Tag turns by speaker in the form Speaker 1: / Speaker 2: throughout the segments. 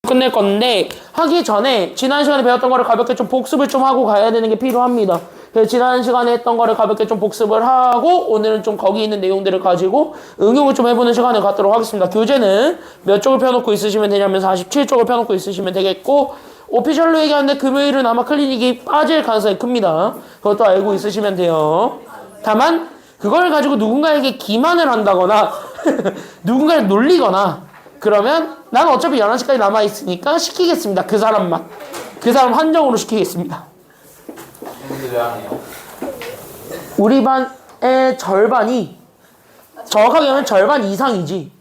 Speaker 1: 끝낼 건데 하기 전에 지난 시간에 배웠던 거를 가볍게 좀 복습을 좀 하고 가야 되는 게 필요합니다. 그래서 지난 시간에 했던 거를 가볍게 좀 복습을 하고 오늘은 좀 거기 있는 내용들을 가지고 응용을 좀 해보는 시간을 갖도록 하겠습니다. 교재는 몇 쪽을 펴놓고 있으시면 되냐면 47쪽을 펴놓고 있으시면 되겠고 오피셜로 얘기하는데 금요일은 아마 클리닉이 빠질 가능성이 큽니다. 그것도 알고 있으시면 돼요. 다만 그걸 가지고 누군가에게 기만을 한다거나 누군가를 놀리거나 그러면 난 어차피 11시까지 남아있으니까 시키겠습니다. 그 사람만. 그 사람 한정으로 시키겠습니다. 우리 반의 절반이 정확하게 하면 절반 이상이지.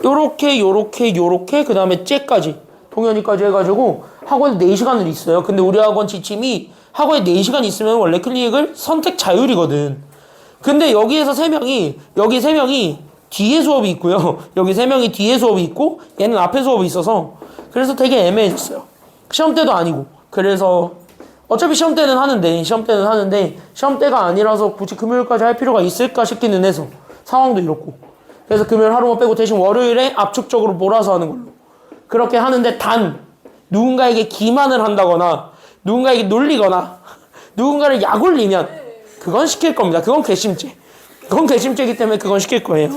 Speaker 1: 요렇게 그 다음에 쟤까지 동현이까지 해가지고 학원에 4시간을 있어요. 근데 우리 학원 지침이 학원에 4시간 있으면 원래 클리닉을 선택 자율이거든. 근데 여기에서 3명이 여기 3명이 뒤에 수업이 있고요. 여기 3명이 뒤에 수업이 있고 얘는 앞에 수업이 있어서 그래서 되게 애매해졌어요. 시험 때도 아니고 그래서 어차피 시험 때는 하는데 시험 때가 아니라서 굳이 금요일까지 할 필요가 있을까 싶기는 해서 상황도 이렇고 그래서 금요일 하루만 빼고 대신 월요일에 압축적으로 몰아서 하는 걸로 그렇게 하는데 단 누군가에게 기만을 한다거나 누군가에게 놀리거나 누군가를 약올리면 그건 시킬 겁니다. 그건 괘씸죄. 그건 괘씸죄이기 때문에 그건 시킬 거예요.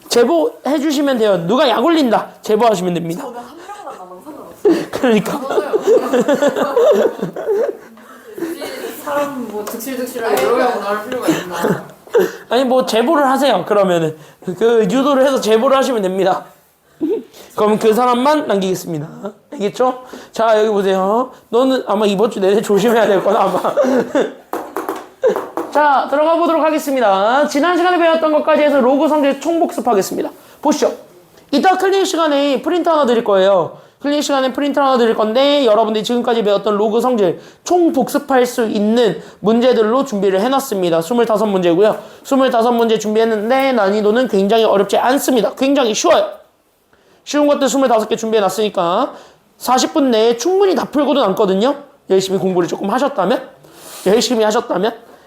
Speaker 1: 제보해 주시면 돼요. 누가 약 올린다. 제보하시면 됩니다.
Speaker 2: 저는 한 명만 남아서 상관없어요.
Speaker 1: 그러니까.
Speaker 2: 사람 뭐 득실득실하게 여러 명 나올 필요가 있나?
Speaker 1: 아니 뭐 제보를 하세요. 그러면은 그 유도를 해서 제보를 하시면 됩니다. 그럼 그 사람만 남기겠습니다. 알겠죠? 자 여기 보세요. 너는 아마 이번 주 내내 조심해야 될 거다 아마. 자 들어가 보도록 하겠습니다. 지난 시간에 배웠던 것까지 해서 로그 성질 총복습하겠습니다. 보시죠. 이따 클리닉 시간에 프린트 하나 드릴 거예요. 클리닉 시간에 프린트 하나 드릴 건데 여러분들이 지금까지 배웠던 로그 성질 총복습할 수 있는 문제들로 준비를 해놨습니다. 25문제고요. 25문제 준비했는데 난이도는 굉장히 어렵지 않습니다. 굉장히 쉬워요. 쉬운 것들 25개 준비해놨으니까 40분 내에 충분히 다 풀고도 남거든요. 열심히 공부를 조금 하셨다면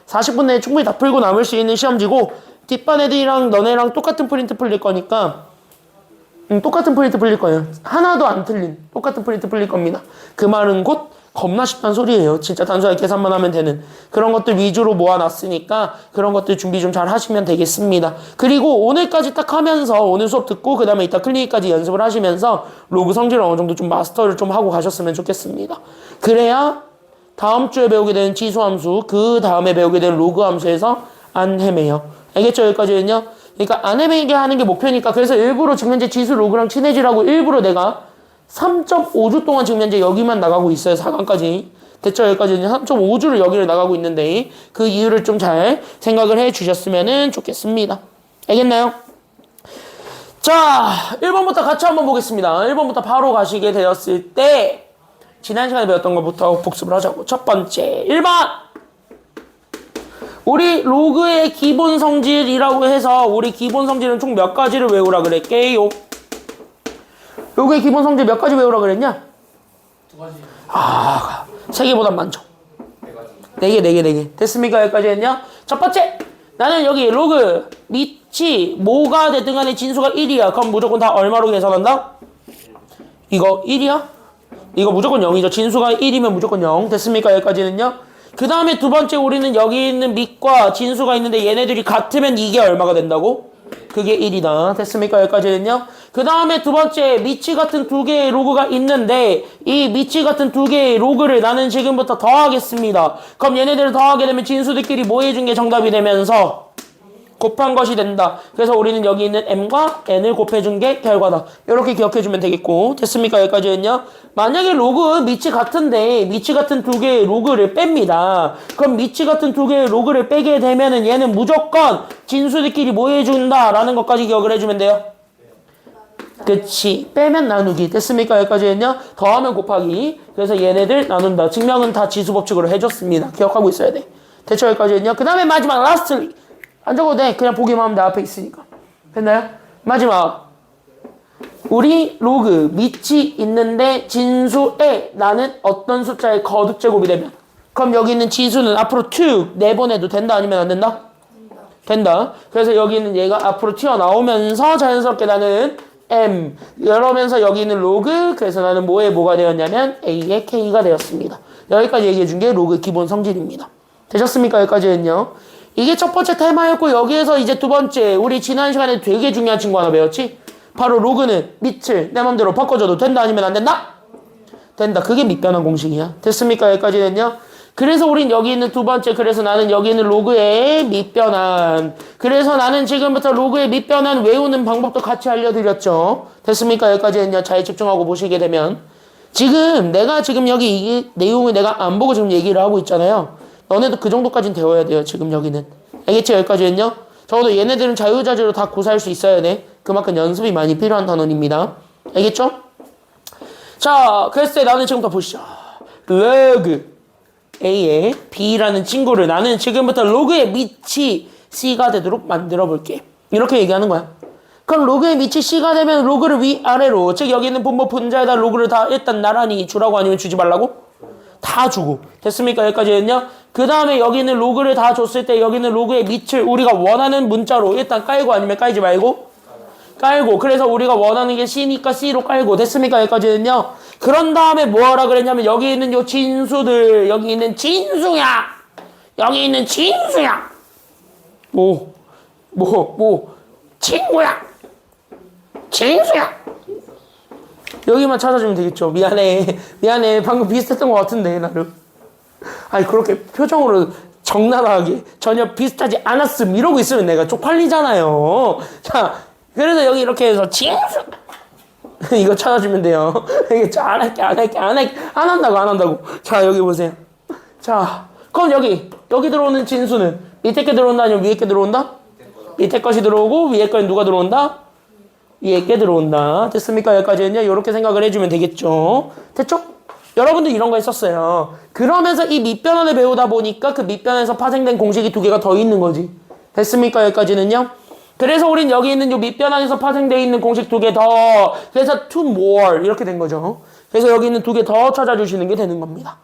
Speaker 1: 40분 내에 충분히 다 풀고 남을 수 있는 시험지고 뒷반 애들이랑 너네랑 똑같은 프린트 풀릴 거니까 똑같은 프린트 풀릴 거예요. 하나도 안 틀린 똑같은 프린트 풀릴 겁니다. 그 말은 곧 겁나 쉽단 소리예요. 진짜 단순하게 계산만 하면 되는 그런 것들 위주로 모아놨으니까 그런 것들 준비 좀 잘 하시면 되겠습니다. 그리고 오늘까지 딱 하면서 오늘 수업 듣고 그 다음에 이따 클리닉까지 연습을 하시면서 로그 성질을 어느 정도 좀 마스터를 좀 하고 가셨으면 좋겠습니다. 그래야 다음 주에 배우게 되는 지수함수 그 다음에 배우게 되는 로그 함수에서 안 헤매요. 알겠죠? 여기까지는요. 그러니까 안 헤매게 하는 게 목표니까 그래서 일부러 지금 현재 지수 로그랑 친해지라고 일부러 내가 3.5주 동안 지금 현재 여기만 나가고 있어요. 4강까지. 됐죠? 여기까지는 3.5주를 여기를 나가고 있는데 그 이유를 좀 잘 생각을 해 주셨으면 좋겠습니다. 알겠나요? 자 1번부터 같이 한번 보겠습니다. 1번부터 바로 가시게 되었을 때 지난 시간에 배웠던 것부터 복습을 하자고. 첫 번째 1번 우리 로그의 기본 성질이라고 해서 우리 기본 성질은 총 몇 가지를 외우라 그랬게요? 로그의 기본 성질 몇 가지 외우라 그랬냐?
Speaker 2: 2가지.
Speaker 1: 3개보단 많죠. 4개. 됐습니까? 여기까지 했냐? 첫 번째 나는 여기 로그 밑이 뭐가 됐든 간에 진수가 1이야. 그럼 무조건 다 얼마로 계산한다? 이거 1이야? 이거 무조건 0이죠. 진수가 1이면 무조건 0. 됐습니까? 여기까지는요. 그 다음에 두 번째 우리는 여기 있는 밑과 진수가 있는데 얘네들이 같으면 이게 얼마가 된다고? 그게 1이다. 됐습니까? 여기까지는요. 그 다음에 두 번째 밑이 같은 두 개의 로그가 있는데 이 밑이 같은 두 개의 로그를 나는 지금부터 더하겠습니다. 그럼 얘네들을 더하게 되면 진수들끼리 뭐 해준 게 정답이 되면서 곱한 것이 된다. 그래서 우리는 여기 있는 m과 n을 곱해준 게 결과다. 이렇게 기억해주면 되겠고. 됐습니까? 여기까지는요. 만약에 로그 밑이 같은데 밑이 같은 두 개의 로그를 뺍니다. 그럼 밑이 같은 두 개의 로그를 빼게 되면은 얘는 무조건 진수들끼리 뭐 해준다 라는 것까지 기억을 해주면 돼요. 그치. 빼면 나누기. 됐습니까? 여기까지는요. 더하면 곱하기. 그래서 얘네들 나눈다. 증명은 다 지수법칙으로 해줬습니다. 기억하고 있어야 돼. 대충 여기까지는요. 그 다음에 마지막 라스트리. 안 적어도 돼. 그냥 보기만 하면 내 앞에 있으니까. 됐나요? 마지막. 우리 로그 밑이 있는데 진수에 나는 어떤 숫자의 거듭 제곱이 되면 그럼 여기 있는 지수는 앞으로 툭 내보내도 된다 아니면 안 된다? 된다. 그래서 여기 있는 얘가 앞으로 튀어나오면서 자연스럽게 나는 m 이러면서 여기 있는 로그 그래서 나는 뭐에 뭐가 되었냐면 a의 k가 되었습니다. 여기까지 얘기해 준 게 로그 기본 성질입니다. 되셨습니까? 여기까지는요. 이게 첫 번째 테마였고 여기에서 이제 두 번째 우리 지난 시간에 되게 중요한 친구 하나 배웠지? 바로 로그는 밑을 내 맘대로 바꿔줘도 된다 아니면 안 된다? 된다. 그게 밑변환 공식이야. 됐습니까? 여기까지는요. 그래서 우린 여기 있는 두 번째 그래서 나는 여기 있는 로그의 밑변환 그래서 나는 지금부터 로그의 밑변환 외우는 방법도 같이 알려드렸죠. 됐습니까? 여기까지는요. 잘 집중하고 보시게 되면 지금 내가 지금 여기 이 내용을 내가 안 보고 지금 얘기를 하고 있잖아요. 너네도 그 정도까지는 되어야 돼요. 지금 여기는. 알겠지? 여기까지는요. 적어도 얘네들은 자유자재로 다 구사할 수 있어야 돼. 그만큼 연습이 많이 필요한 단원입니다. 알겠죠? 자, 그랬을 때 나는 지금부터 보시죠. 로그 A의 B라는 친구를 나는 지금부터 로그의 밑이 C가 되도록 만들어 볼게. 이렇게 얘기하는 거야. 그럼 로그의 밑이 C가 되면 로그를 위아래로 즉 여기 있는 분모 분자에다 로그를 다 일단 나란히 주라고 아니면 주지 말라고? 다 주고. 됐습니까? 여기까지는요. 그 다음에 여기 있는 로그를 다 줬을 때 여기 있는 로그의 밑을 우리가 원하는 문자로 일단 깔고 아니면 깔지 말고? 깔고. 그래서 우리가 원하는 게 C니까 C로 깔고. 됐습니까? 여기까지는요. 그런 다음에 뭐 하라 그랬냐면 여기 있는 요 진수들 여기 있는 진수야. 여기 있는 진수야. 친구야. 진수야. 여기만 찾아주면 되겠죠. 미안해. 방금 비슷했던 것 같은데 나름. 아니 그렇게 표정으로 적나라하게 전혀 비슷하지 않았음 이러고 있으면 내가 쪽팔리잖아요. 자 그래서 여기 이렇게 해서 진수 이거 찾아주면 돼요. 이게 안 한다고. 자 여기 보세요. 자 그럼 여기 들어오는 진수는 밑에 게 들어온다 아니면 위에 게 들어온다? 밑에 것이 들어오고 위에 거는 누가 들어온다? 위에 게 들어온다. 됐습니까? 여기까지는요. 이렇게 생각을 해주면 되겠죠. 됐죠? 여러분들 이런 거 했었어요. 그러면서 이 밑변환을 배우다 보니까 그 밑변에서 파생된 공식이 두 개가 더 있는 거지. 됐습니까? 여기까지는요. 그래서 우린 여기 있는 요 밑변환에서 파생되어 있는 공식 두 개 더. 그래서 two more 이렇게 된 거죠. 그래서 여기 있는 두 개 더 찾아주시는 게 되는 겁니다.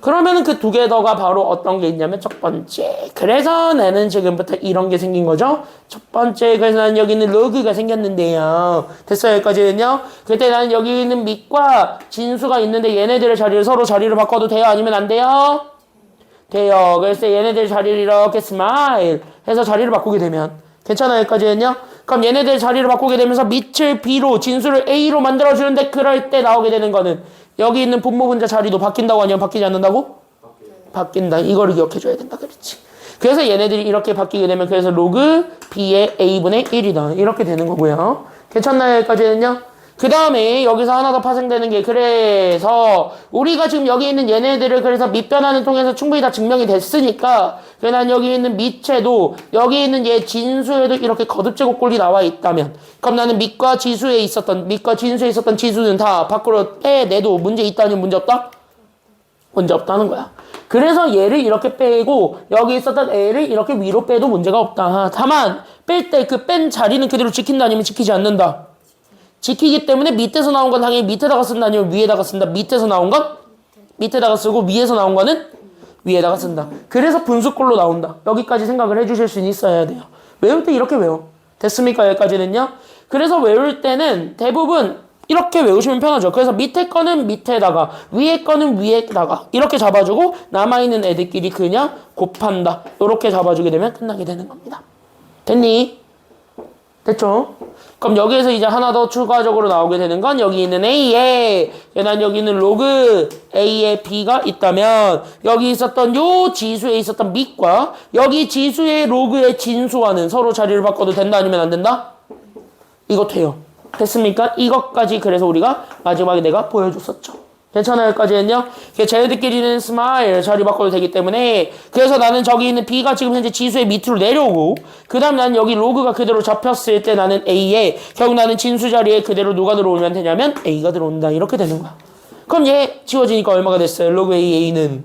Speaker 1: 그러면은 그 두 개 더가 바로 어떤 게 있냐면 첫 번째. 그래서 나는 지금부터 이런 게 생긴 거죠. 첫 번째. 그래서 나는 여기 있는 로그가 생겼는데요. 됐어요? 여기까지는요. 그때 나는 여기 있는 밑과 진수가 있는데 얘네들의 자리를 서로 자리를 바꿔도 돼요? 아니면 안 돼요? 돼요. 그래서 얘네들 자리를 이렇게 스마일 해서 자리를 바꾸게 되면 괜찮아요? 여기까지는요. 그럼 얘네들 자리를 바꾸게 되면서 밑을 B로 진수를 A로 만들어주는데 그럴 때 나오게 되는 거는 여기 있는 분모 분자 자리도 바뀐다고 아니면 바뀌지 않는다고? 바뀐다. 이거를 기억해줘야 된다. 그렇지. 그래서 얘네들이 이렇게 바뀌게 되면 그래서 로그 B의 A분의 1이다. 이렇게 되는 거고요. 괜찮나요? 여기까지는요. 그 다음에 여기서 하나 더 파생되는 게 그래서 우리가 지금 여기 있는 얘네들을 그래서 밑변환을 통해서 충분히 다 증명이 됐으니까 난 여기 있는 밑에도 여기 있는 얘 진수에도 이렇게 거듭제곱꼴이 나와 있다면 그럼 나는 밑과 진수에 있었던 지수는 다 밖으로 빼내도 문제 있다 아니면 문제 없다? 문제 없다는 거야. 그래서 얘를 이렇게 빼고 여기 있었던 애를 이렇게 위로 빼도 문제가 없다. 다만 뺄 때 그 뺀 자리는 그대로 지킨다 아니면 지키지 않는다. 지키기 때문에 밑에서 나온 건 당연히 밑에다가 쓴다 아니면 위에다가 쓴다. 밑에서 나온 건 밑에다가 쓰고 위에서 나온 거는 위에다가 쓴다. 그래서 분수꼴로 나온다. 여기까지 생각을 해주실 수 있어야 돼요. 외울 때 이렇게 외워. 됐습니까? 여기까지는요. 그래서 외울 때는 대부분 이렇게 외우시면 편하죠. 그래서 밑에 거는 밑에다가 위에 거는 위에다가 이렇게 잡아주고 남아있는 애들끼리 그냥 곱한다. 이렇게 잡아주게 되면 끝나게 되는 겁니다. 됐니? 됐죠? 그럼 여기에서 이제 하나 더 추가적으로 나오게 되는 건 여기 있는 A에 난 여기 있는 로그 A에 B가 있다면 여기 있었던 요 지수에 있었던 밑과 여기 지수의 로그의 진수와는 서로 자리를 바꿔도 된다 아니면 안 된다? 이거 돼요. 됐습니까? 이것까지 그래서 우리가 마지막에 내가 보여줬었죠. 괜찮아요? 여기까지는요. 쟤네들끼리는 스마일 자리 바꿔도 되기 때문에 그래서 나는 저기 있는 B가 지금 현재 지수의 밑으로 내려오고 그 다음 나는 여기 로그가 그대로 잡혔을 때 나는 A에 결국 나는 진수 자리에 그대로 누가 들어오면 되냐면 A가 들어온다. 이렇게 되는 거야. 그럼 얘 지워지니까 얼마가 됐어요? 로그 A는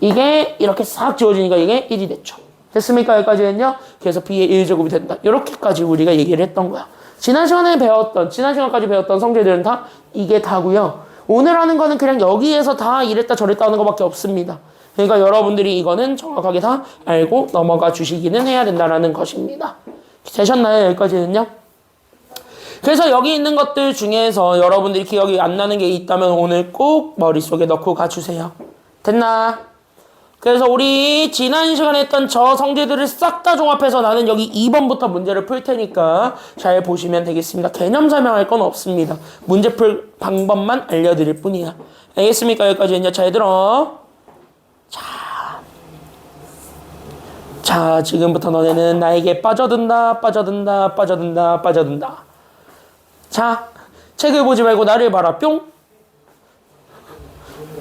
Speaker 1: 이게 이렇게 싹 지워지니까 이게 1이 됐죠. 됐습니까? 여기까지는요. 그래서 B의 1제곱이 된다. 이렇게까지 우리가 얘기를 했던 거야. 지난 시간까지 배웠던 성질들은 다 이게 다고요. 오늘 하는 거는 그냥 여기에서 다 이랬다 저랬다 하는 것밖에 없습니다. 그러니까 여러분들이 이거는 정확하게 다 알고 넘어가 주시기는 해야 된다라는 것입니다. 되셨나요? 여기까지는요? 그래서 여기 있는 것들 중에서 여러분들이 기억이 안 나는 게 있다면 오늘 꼭 머릿속에 넣고 가주세요. 됐나? 그래서 우리 지난 시간에 했던 저 성질들을 싹 다 종합해서 나는 여기 2번부터 문제를 풀 테니까 잘 보시면 되겠습니다. 개념 설명할 건 없습니다. 문제 풀 방법만 알려드릴 뿐이야. 알겠습니까? 여기까지 이제 잘 들어. 자, 지금부터 너네는 나에게 빠져든다. 자, 책을 보지 말고 나를 봐라. 뿅.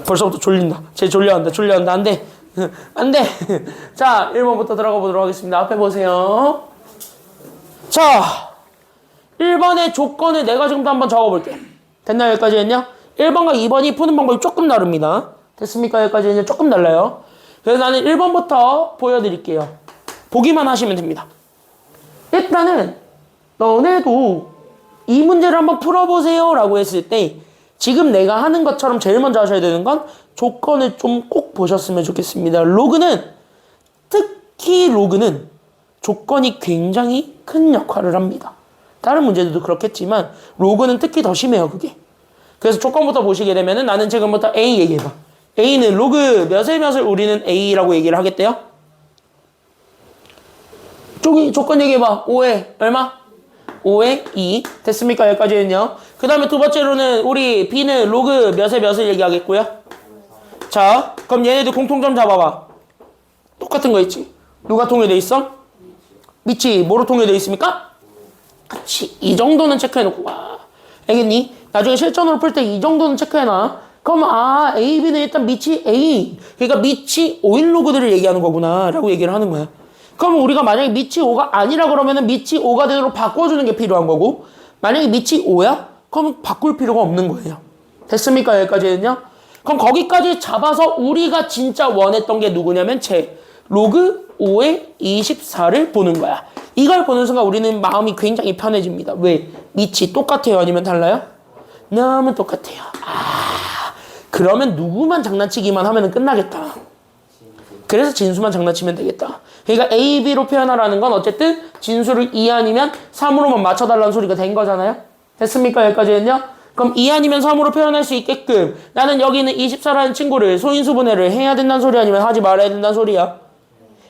Speaker 1: 벌써부터 졸린다. 쟤 졸려한다. 안 돼. 안 돼. 자, 1번부터 들어가 보도록 하겠습니다. 앞에 보세요. 자, 1번의 조건을 내가 지금도 한번 적어볼게. 됐나요? 여기까지 했냐? 1번과 2번이 푸는 방법이 조금 다릅니다. 됐습니까? 여기까지 했냐? 조금 달라요. 그래서 나는 1번부터 보여드릴게요. 보기만 하시면 됩니다. 일단은 너네도 이 문제를 한번 풀어보세요 라고 했을 때 지금 내가 하는 것처럼 제일 먼저 하셔야 되는 건 조건을 좀 꼭 보셨으면 좋겠습니다. 특히 로그는 조건이 굉장히 큰 역할을 합니다. 다른 문제들도 그렇겠지만 로그는 특히 더 심해요, 그게. 그래서 조건부터 보시게 되면은 나는 지금부터 A 얘기해봐. A는 로그 몇을 우리는 A라고 얘기를 하겠대요? 조건 얘기해봐. 5에 얼마? 5에 2. 됐습니까? 여기까지는요. 그 다음에 두 번째로는 우리 B는 로그 몇을 얘기하겠고요. 자, 그럼 얘네들 공통점 잡아봐. 똑같은 거 있지? 누가 통일돼 있어? 밑이 뭐로 통일돼 있습니까? 그치. 이 정도는 체크해놓고 와. 알겠니? 나중에 실전으로 풀 때 이 정도는 체크해놔. 그럼 A, B는 일단 밑이 A. 그러니까 밑이 5인 로그들을 얘기하는 거구나 라고 얘기를 하는 거야. 그럼 우리가 만약에 밑이 5가 아니라 그러면은 밑이 5가 되도록 바꿔주는 게 필요한 거고, 만약에 밑이 5야? 그럼 바꿀 필요가 없는 거예요. 됐습니까? 여기까지는요? 그럼 거기까지 잡아서 우리가 진짜 원했던 게 누구냐면 로그 5의 24를 보는 거야. 이걸 보는 순간 우리는 마음이 굉장히 편해집니다. 왜? 밑이 똑같아요? 아니면 달라요? 너무 똑같아요. 그러면 누구만 장난치기만 하면 끝나겠다. 그래서 진수만 장난치면 되겠다. 그러니까 A, B로 표현하라는 건 어쨌든 진수를 2 아니면 3으로만 맞춰달라는 소리가 된 거잖아요. 됐습니까? 여기까지는요? 그럼 2 아니면 3으로 표현할 수 있게끔 나는 여기 있는 24라는 친구를 소인수분해를 해야 된다는 소리 아니면 하지 말아야 된다는 소리야?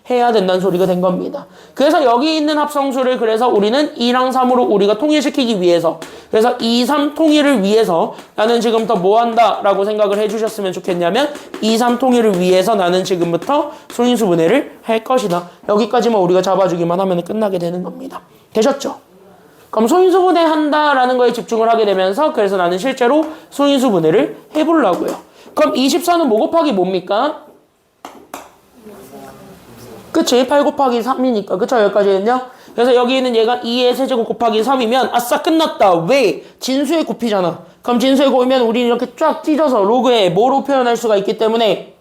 Speaker 1: 해야 된다는 소리가 된 겁니다. 그래서 여기 있는 합성수를 그래서 우리는 2랑 3으로 우리가 통일시키기 위해서 그래서 2, 3 통일을 위해서 나는 지금부터 뭐 한다 라고 생각을 해주셨으면 좋겠냐면 2, 3 통일을 위해서 나는 지금부터 소인수분해를 할 것이다. 여기까지만 우리가 잡아주기만 하면 끝나게 되는 겁니다. 되셨죠? 그럼 소인수분해 한다라는 거에 집중을 하게 되면서 그래서 나는 실제로 소인수분해를 해보려고요. 그럼 24는 뭐 곱하기 뭡니까? 그치? 8 곱하기 3이니까. 그쵸? 여기까지는요? 그래서 여기 있는 얘가 2의 세제곱 곱하기 3이면 아싸 끝났다. 왜? 진수에 곱이잖아. 그럼 진수에 곱이면 우리는 이렇게 쫙 찢어서 로그에 뭐로 표현할 수가 있기 때문에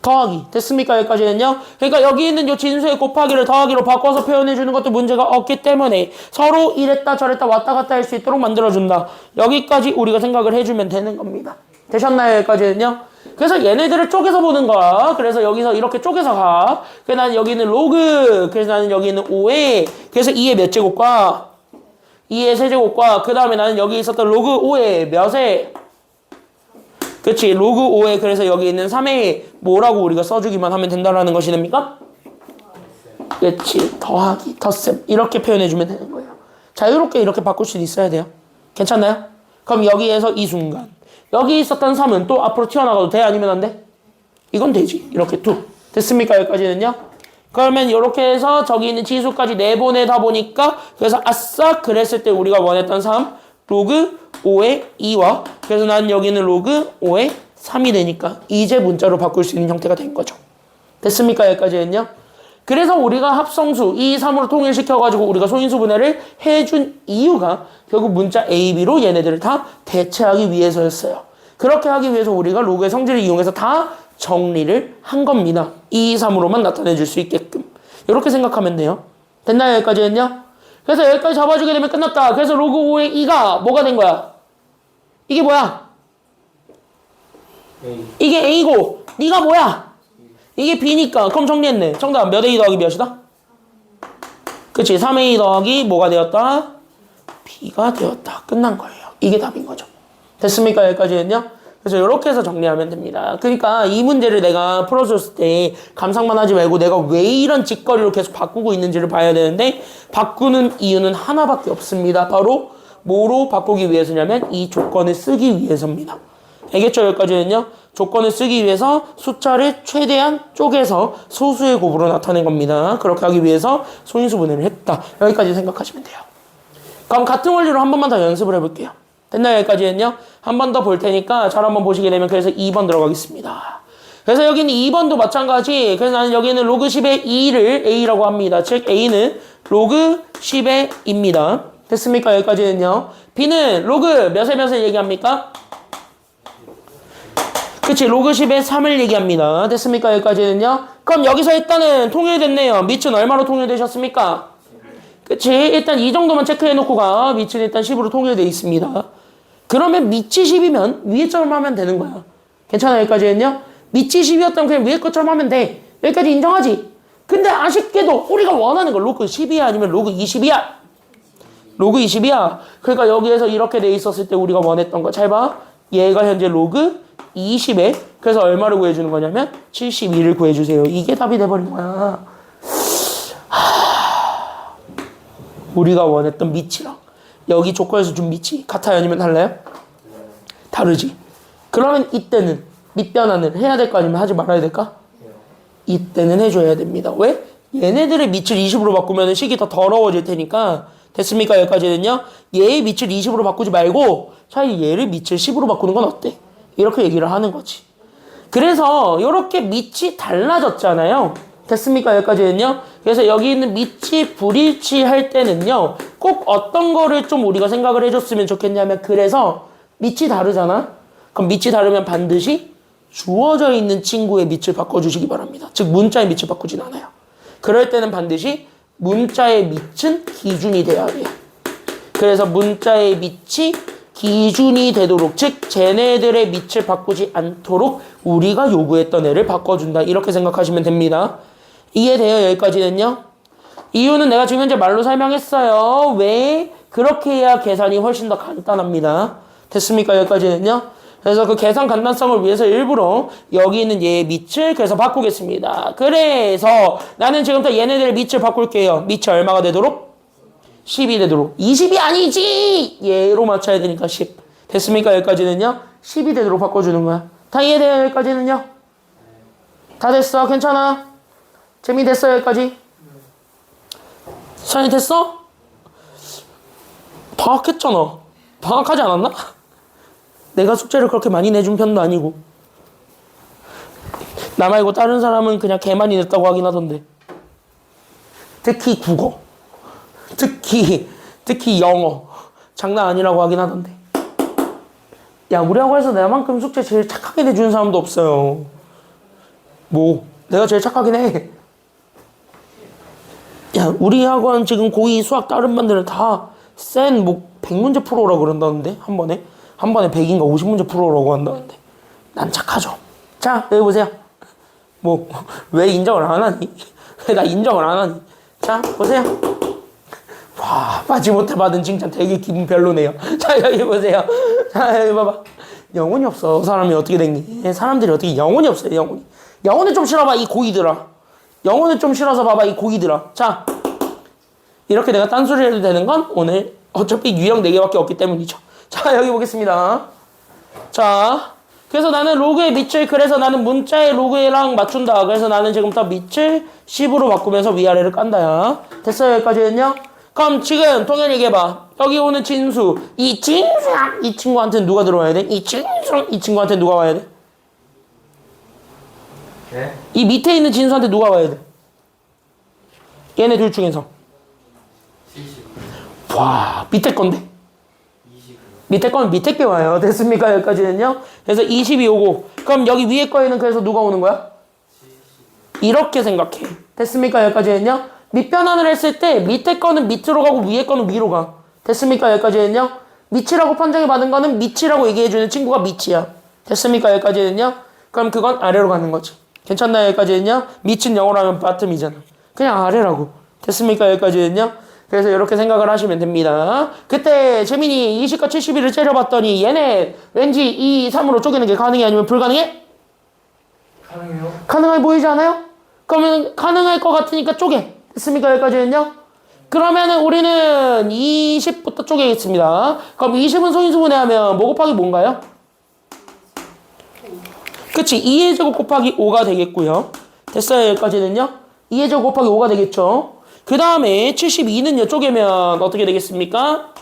Speaker 1: 더하기. 됐습니까? 여기까지는요? 그러니까 여기 있는 요 진수의 곱하기를 더하기로 바꿔서 표현해주는 것도 문제가 없기 때문에 서로 이랬다 저랬다 왔다 갔다 할 수 있도록 만들어준다. 여기까지 우리가 생각을 해주면 되는 겁니다. 되셨나요? 여기까지는요? 그래서 얘네들을 쪼개서 보는 거야. 그래서 여기서 이렇게 쪼개서 가. 그래서 나는 여기 있는 로그. 그래서 나는 여기 있는 5에. 그래서 2의 몇 제곱과 2의 세제곱과 그 다음에 나는 여기 있었던 로그 5의 몇에 그치 로그 5에 그래서 여기 있는 3에 뭐라고 우리가 써주기만 하면 된다라는 것이 됩니까? 그치 더하기 덧셈 이렇게 표현해주면 되는 거예요. 자유롭게 이렇게 바꿀 수도 있어야 돼요. 괜찮나요? 그럼 여기에서 이 순간 여기 있었던 3은 또 앞으로 튀어나가도 돼? 아니면 안 돼? 이건 되지. 이렇게 툭. 됐습니까? 여기까지는요? 그러면 이렇게 해서 저기 있는 지수까지 내보내다 보니까 그래서 아싸 그랬을 때 우리가 원했던 3 로그 5의 2와 그래서 난 여기는 로그 5의 3이 되니까 이제 문자로 바꿀 수 있는 형태가 된 거죠. 됐습니까? 여기까지는요? 그래서 우리가 합성수 2, 3으로 통일시켜가지고 우리가 소인수분해를 해준 이유가 결국 문자 A, B로 얘네들을 다 대체하기 위해서였어요. 그렇게 하기 위해서 우리가 로그의 성질을 이용해서 다 정리를 한 겁니다. 2, 3으로만 나타내 줄 수 있게끔. 이렇게 생각하면 돼요. 됐나요? 여기까지는요? 그래서 여기까지 잡아주게 되면 끝났다. 그래서 로그 5의 2가 뭐가 된 거야? 이게 뭐야?
Speaker 3: A.
Speaker 1: 이게 A고 네가 뭐야? 이게 B니까 그럼 정리했네. 정답 몇 A 더하기 몇이다? 그치 3A 더하기 뭐가 되었다? B D가 되었다. 끝난 거예요. 이게 답인 거죠. 됐습니까? 여기까지는요? 그래서 이렇게 해서 정리하면 됩니다. 그러니까 이 문제를 내가 풀어줬을 때 감상만 하지 말고 내가 왜 이런 짓거리로 계속 바꾸고 있는지를 봐야 되는데 바꾸는 이유는 하나밖에 없습니다. 바로 뭐로 바꾸기 위해서냐면 이 조건을 쓰기 위해서입니다. 알겠죠? 여기까지는요? 조건을 쓰기 위해서 숫자를 최대한 쪼개서 소수의 곱으로 나타낸 겁니다. 그렇게 하기 위해서 소인수분해를 했다. 여기까지 생각하시면 돼요. 그럼 같은 원리로 한 번만 더 연습을 해볼게요. 됐나요? 여기까지는요? 한 번 더 볼 테니까 잘 한번 보시게 되면 그래서 2번 들어가겠습니다. 그래서 여기는 2번도 마찬가지. 그래서 나는 여기는 로그 10의 2를 A라고 합니다. 즉 A는 로그 10의 2입니다. 됐습니까? 여기까지는요. B는 로그 몇을 얘기합니까? 그치, 로그 10의 3을 얘기합니다. 됐습니까? 여기까지는요. 그럼 여기서 일단은 통일됐네요. 밑은 얼마로 통일되셨습니까? 그치, 일단 이 정도만 체크해놓고 가. 밑은 일단 10으로 통일되어 있습니다. 그러면 밑이 10이면 위에 점을 하면 되는 거야. 괜찮아? 여기까지는요. 밑이 10이었다면 그냥 위에 것처럼 하면 돼. 여기까지 인정하지? 근데 아쉽게도 우리가 원하는 건 로그 10이야 아니면 로그 20이야? 로그 20이야. 그러니까 여기에서 이렇게 돼 있었을 때 우리가 원했던 거 잘 봐. 얘가 현재 로그 20에 그래서 얼마를 구해주는 거냐면 72를 구해주세요. 이게 답이 돼버린 거야. 우리가 원했던 밑이랑 여기 조건에서 준 밑이 같아요? 아니면 달라요? 다르지. 그러면 이때는 밑 변환을 해야 될 거 아니면 하지 말아야 될까? 이때는 해줘야 됩니다. 왜? 얘네들의 밑을 20으로 바꾸면 식이 더 더러워질 테니까. 됐습니까? 여기까지는요. 얘의 밑을 20으로 바꾸지 말고 차라리 얘를 밑을 10으로 바꾸는 건 어때? 이렇게 얘기를 하는 거지. 그래서 이렇게 밑이 달라졌잖아요. 됐습니까? 여기까지는요. 그래서 여기 있는 밑이 불일치할 때는요. 꼭 어떤 거를 좀 우리가 생각을 해줬으면 좋겠냐면 그래서 밑이 다르잖아. 그럼 밑이 다르면 반드시 주어져 있는 친구의 밑을 바꿔주시기 바랍니다. 즉 문자의 밑을 바꾸진 않아요. 그럴 때는 반드시 문자의 밑은 기준이 돼야 돼요. 그래서 문자의 밑이 기준이 되도록 즉 쟤네들의 밑을 바꾸지 않도록 우리가 요구했던 애를 바꿔준다. 이렇게 생각하시면 됩니다. 이해돼요? 여기까지는요. 이유는 내가 지금 현재 말로 설명했어요. 왜? 그렇게 해야 계산이 훨씬 더 간단합니다. 됐습니까? 여기까지는요. 그래서 그 계산 간단성을 위해서 일부러 여기 있는 얘의 밑을 그래서 바꾸겠습니다. 그래서 나는 지금부터 얘네들의 밑을 바꿀게요. 밑이 얼마가 되도록? 10이 되도록. 20이 아니지! 얘로 맞춰야 되니까 10. 됐습니까? 여기까지는요. 10이 되도록 바꿔주는 거야. 다 이해돼요? 여기까지는요. 다 됐어? 괜찮아? 재미됐어? 여기까지? 사연이 됐어? 방학했잖아. 방학하지 않았나? 내가 숙제를 그렇게 많이 내준 편도 아니고 나 말고 다른 사람은 그냥 개 많이 냈다고 하긴 하던데. 특히 국어, 특히 영어 장난 아니라고 하긴 하던데. 야, 우리 학원에서 내만큼 숙제 제일 착하게 내주는 사람도 없어요. 뭐 내가 제일 착하긴 해. 야, 우리 학원 지금 고2 수학 다른 반들은 다 센 뭐 100문제 풀어오라고 그런다는데 한 번에 100인가 50문제 풀어오라고 한다는데 난 착하죠. 자, 여기 보세요. 뭐 왜 인정을 안 하니? 왜 나 인정을 안 하니? 자, 보세요. 와, 마지못해 받은 칭찬 되게 기분 별로네요. 자, 여기 보세요. 자, 여기 봐봐. 영혼이 없어. 사람이 어떻게 된 사람들이 어떻게 영혼이 없어요. 영혼이. 영혼을 좀 실어봐, 이 고이들아. 영혼을 좀 실어서 봐봐, 이 고이들아. 자, 이렇게 내가 딴소리 해도 되는 건 오늘 어차피 유형 4개밖에 없기 때문이죠. 자, 여기 보겠습니다. 자, 그래서 나는 로그의 밑을 그래서 나는 문자의 로그랑 맞춘다. 그래서 나는 지금부터 밑을 10으로 바꾸면서 위아래를 깐다야. 됐어요? 여기까지는요? 그럼 지금 동현 얘기해봐. 여기 오는 진수. 이 친구한테는 누가 들어와야 돼? 이 친구한테는 누가 와야 돼?
Speaker 3: 네?
Speaker 1: 이 밑에 있는 진수한테 누가 와야 돼? 얘네 둘 중에서.
Speaker 3: 70.
Speaker 1: 와, 밑에 건데.
Speaker 3: 20.
Speaker 1: 밑에 거는 밑에 게 와요. 됐습니까? 여기까지는요. 그래서 20이 오고. 그럼 여기 위에 거에는 그래서 누가 오는 거야?
Speaker 3: 70.
Speaker 1: 이렇게 생각해. 됐습니까? 여기까지는요. 밑 변환을 했을 때 밑에 거는 밑으로 가고 위에 거는 위로 가. 됐습니까? 여기까지는요. 밑이라고 판정해 받은 거는 밑이라고 얘기해주는 친구가 밑이야. 됐습니까? 여기까지는요. 그럼 그건 아래로 가는 거지. 괜찮나요? 여기까지는요. 밑은 영어로 하면 bottom이잖아. 그냥 아래라고. 됐습니까? 여기까지는요. 그래서 이렇게 생각을 하시면 됩니다. 그때 재민이 20과 71을 째려봤더니 얘네 왠지 2, 3으로 쪼개는 게 가능해 아니면 불가능해?
Speaker 3: 가능해요?
Speaker 1: 가능해 보이지 않아요? 그러면 가능할 것 같으니까 쪼개. 됐습니까? 여기까지는요? 그러면은 우리는 20부터 쪼개겠습니다. 그럼 20은 소인수분해 하면 뭐 곱하기 뭔가요? 그치, 2의 제곱 곱하기 5가 되겠고요. 됐어요, 여기까지는요? 2의 제곱 곱하기 5가 되겠죠. 그 다음에 72는요, 쪼개면 어떻게 되겠습니까?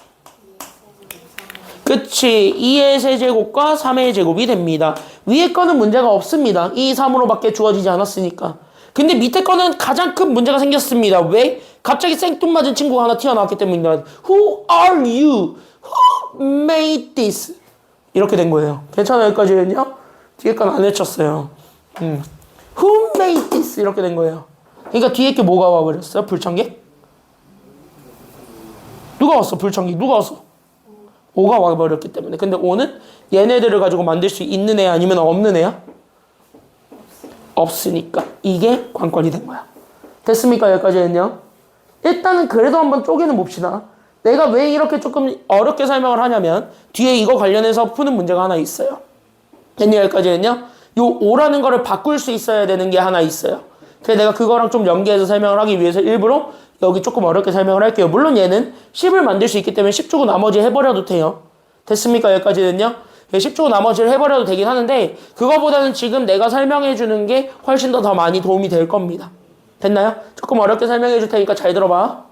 Speaker 1: 그치, 2의 세제곱과 3의 제곱이 됩니다. 위에 거는 문제가 없습니다. 2, 3으로밖에 주어지지 않았으니까. 근데 밑에 거는 가장 큰 문제가 생겼습니다. 왜? 갑자기 생뚱맞은 친구가 하나 튀어나왔기 때문입니다. Who are you? Who made this? 이렇게 된 거예요. 괜찮아요, 여기까지는요? 뒤에 건 안 외쳤어요. Who made this? 이렇게 된 거예요. 그러니까 뒤에 게 뭐가 와버렸어요? 불청객? 누가 왔어? 불청객 누가 왔어? 5가 와버렸기 때문에. 근데 5는 얘네들을 가지고 만들 수 있는 애 아니면 없는 애야? 없으니까 이게 관건이 된 거야. 됐습니까? 여기까지는요. 일단은 그래도 한번 쪼개는 봅시다. 내가 왜 이렇게 조금 어렵게 설명을 하냐면 뒤에 이거 관련해서 푸는 문제가 하나 있어요. 됐니? 여기까지는요. 요 5라는 거를 바꿀 수 있어야 되는 게 하나 있어요. 그래서 내가 그거랑 좀 연계해서 설명을 하기 위해서 일부러 여기 조금 어렵게 설명을 할게요. 물론 얘는 10을 만들 수 있기 때문에 10 주고 나머지 해버려도 돼요. 됐습니까? 여기까지는요. 10 주고 나머지를 해버려도 되긴 하는데 그거보다는 지금 내가 설명해 주는 게 훨씬 더 많이 도움이 될 겁니다. 됐나요? 조금 어렵게 설명해 줄 테니까 잘 들어봐.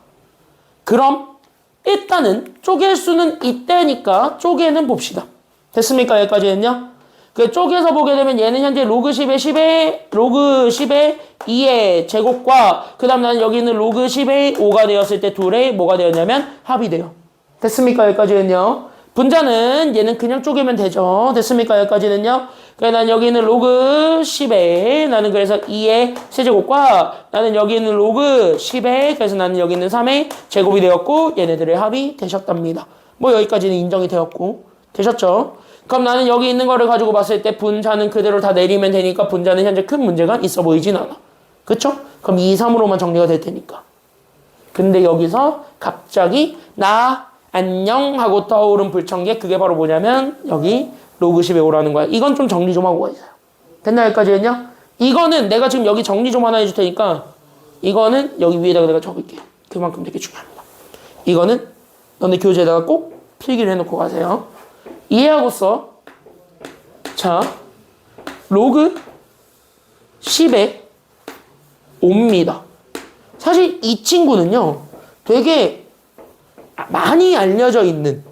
Speaker 1: 그럼 일단은 쪼갤 수는 있다니까 쪼개는 봅시다. 됐습니까? 여기까지는요. 그 쪼개서 보게 되면 얘는 현재 로그 10의 로그 10의 2의 제곱과 그 다음 나는 여기 있는 로그 10의 5가 되었을 때 둘의 뭐가 되었냐면 합이 돼요. 됐습니까? 여기까지는요. 분자는 얘는 그냥 쪼개면 되죠. 됐습니까? 여기까지는요. 그래서 난 여기 있는 로그 10에 나는 그래서 2의 세제곱과 나는 여기 있는 로그 10에 그래서 나는 여기 있는 3의 제곱이 되었고 얘네들의 합이 되셨답니다. 뭐 여기까지는 인정이 되었고 되셨죠? 그럼 나는 여기 있는 거를 가지고 봤을 때 분자는 그대로 다 내리면 되니까 분자는 현재 큰 문제가 있어 보이진 않아. 그쵸? 그럼 2, 3으로만 정리가 될 테니까. 근데 여기서 갑자기 나 안녕 하고 떠오른 불청객 그게 바로 뭐냐면 여기 로그 10에 오라는 거야. 이건 좀 정리 좀 하고 가세요. 됐나 여기까지는요? 이거는 내가 지금 여기 정리 좀 하나 해줄 테니까 이거는 여기 위에다가 내가 적을게. 그만큼 되게 중요합니다. 이거는 너네 교재에다가 꼭 필기를 해놓고 가세요. 이해하고 써. 자, 로그 10에 5입니다. 사실 이 친구는요, 되게 많이 알려져 있는.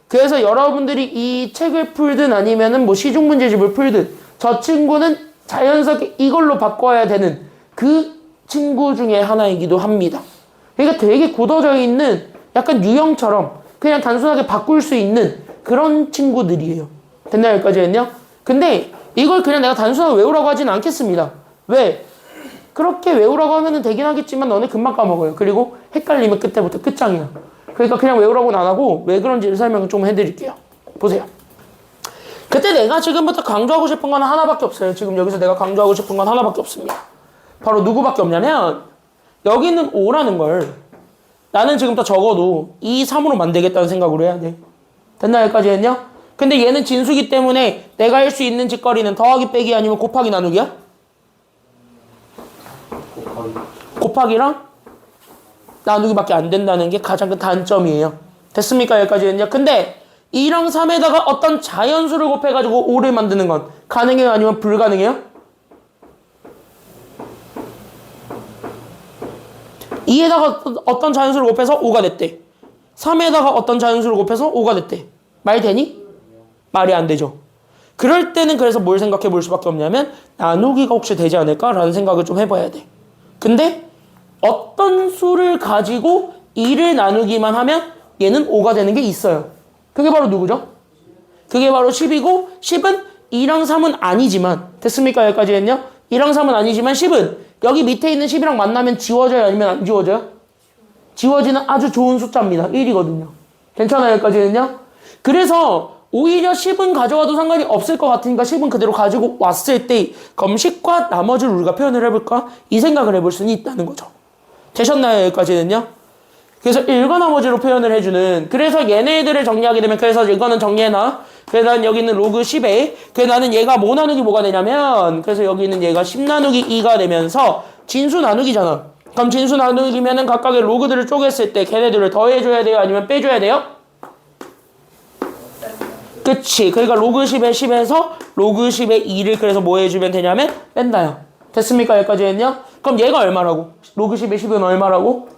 Speaker 1: 그래서 여러분들이 이 책을 풀든 아니면은 뭐 시중문제집을 풀든 저 친구는 자연스럽게 이걸로 바꿔야 되는 그 친구 중에 하나이기도 합니다. 그러니까 되게 굳어져 있는 약간 유형처럼 그냥 단순하게 바꿀 수 있는 그런 친구들이에요. 됐나요? 여기까지는요? 근데 이걸 그냥 내가 단순하게 외우라고 하지는 않겠습니다. 왜? 그렇게 외우라고 하면 되긴 하겠지만 너네 금방 까먹어요. 그리고 헷갈리면 그때부터 끝장이야. 그러니까 그냥 외우라고는 안 하고 왜 그런지를 설명을 좀 해드릴게요. 보세요. 그때 내가 지금부터 강조하고 싶은 건 하나밖에 없어요. 지금 여기서 내가 강조하고 싶은 건 하나밖에 없습니다. 바로 누구밖에 없냐면 여기 있는 5라는 걸 나는 지금부터 적어도 2, 3으로 만들겠다는 생각으로 해야 돼. 됐나요? 여기까지는요? 근데 얘는 진수기 때문에 내가 할 수 있는 짓거리는 더하기 빼기 아니면 곱하기 나누기야? 곱하기랑 나누기밖에 안 된다는 게 가장 큰 단점이에요. 됐습니까? 여기까지는요? 근데 2랑 3에다가 어떤 자연수를 곱해가지고 5를 만드는 건 가능해요? 아니면 불가능해요? 2에다가 어떤 자연수를 곱해서 5가 됐대. 3에다가 어떤 자연수를 곱해서 5가 됐대. 말 되니? 말이 안 되죠. 그럴 때는 그래서 뭘 생각해 볼 수밖에 없냐면 나누기가 혹시 되지 않을까라는 생각을 좀 해봐야 돼. 근데 어떤 수를 가지고 2를 나누기만 하면 얘는 5가 되는 게 있어요. 그게 바로 누구죠? 그게 바로 10이고 10은 2랑 3은 아니지만 됐습니까? 여기까지는요? 2랑 3은 아니지만 10은 여기 밑에 있는 10이랑 만나면 지워져요? 아니면 안 지워져요? 지워지는 아주 좋은 숫자입니다. 1이거든요. 괜찮아요? 여기까지는요? 그래서 오히려 10은 가져와도 상관이 없을 것 같으니까 10은 그대로 가지고 왔을 때 검식과 나머지를 우리가 표현을 해볼까? 이 생각을 해볼 수는 있다는 거죠. 되셨나요? 여기까지는요? 그래서 1과 나머지로 표현을 해주는. 그래서 얘네들을 정리하게 되면, 그래서 이거는 정리해놔. 그래서 난 여기 있는 로그 10에, 그래서 나는 얘가 뭐 나누기 뭐가 되냐면, 그래서 여기 있는 얘가 10 나누기 2가 되면서 진수 나누기잖아. 그럼 진수 나누기면은 각각의 로그들을 쪼갰을 때 걔네들을 더해줘야 돼요? 아니면 빼줘야 돼요? 그치. 그러니까 로그 10에 10에서 로그 10에 2를 그래서 뭐 해주면 되냐면 뺀다요. 됐습니까? 여기까지 했냐? 그럼 얘가 얼마라고? 로그 10에 10은 얼마라고?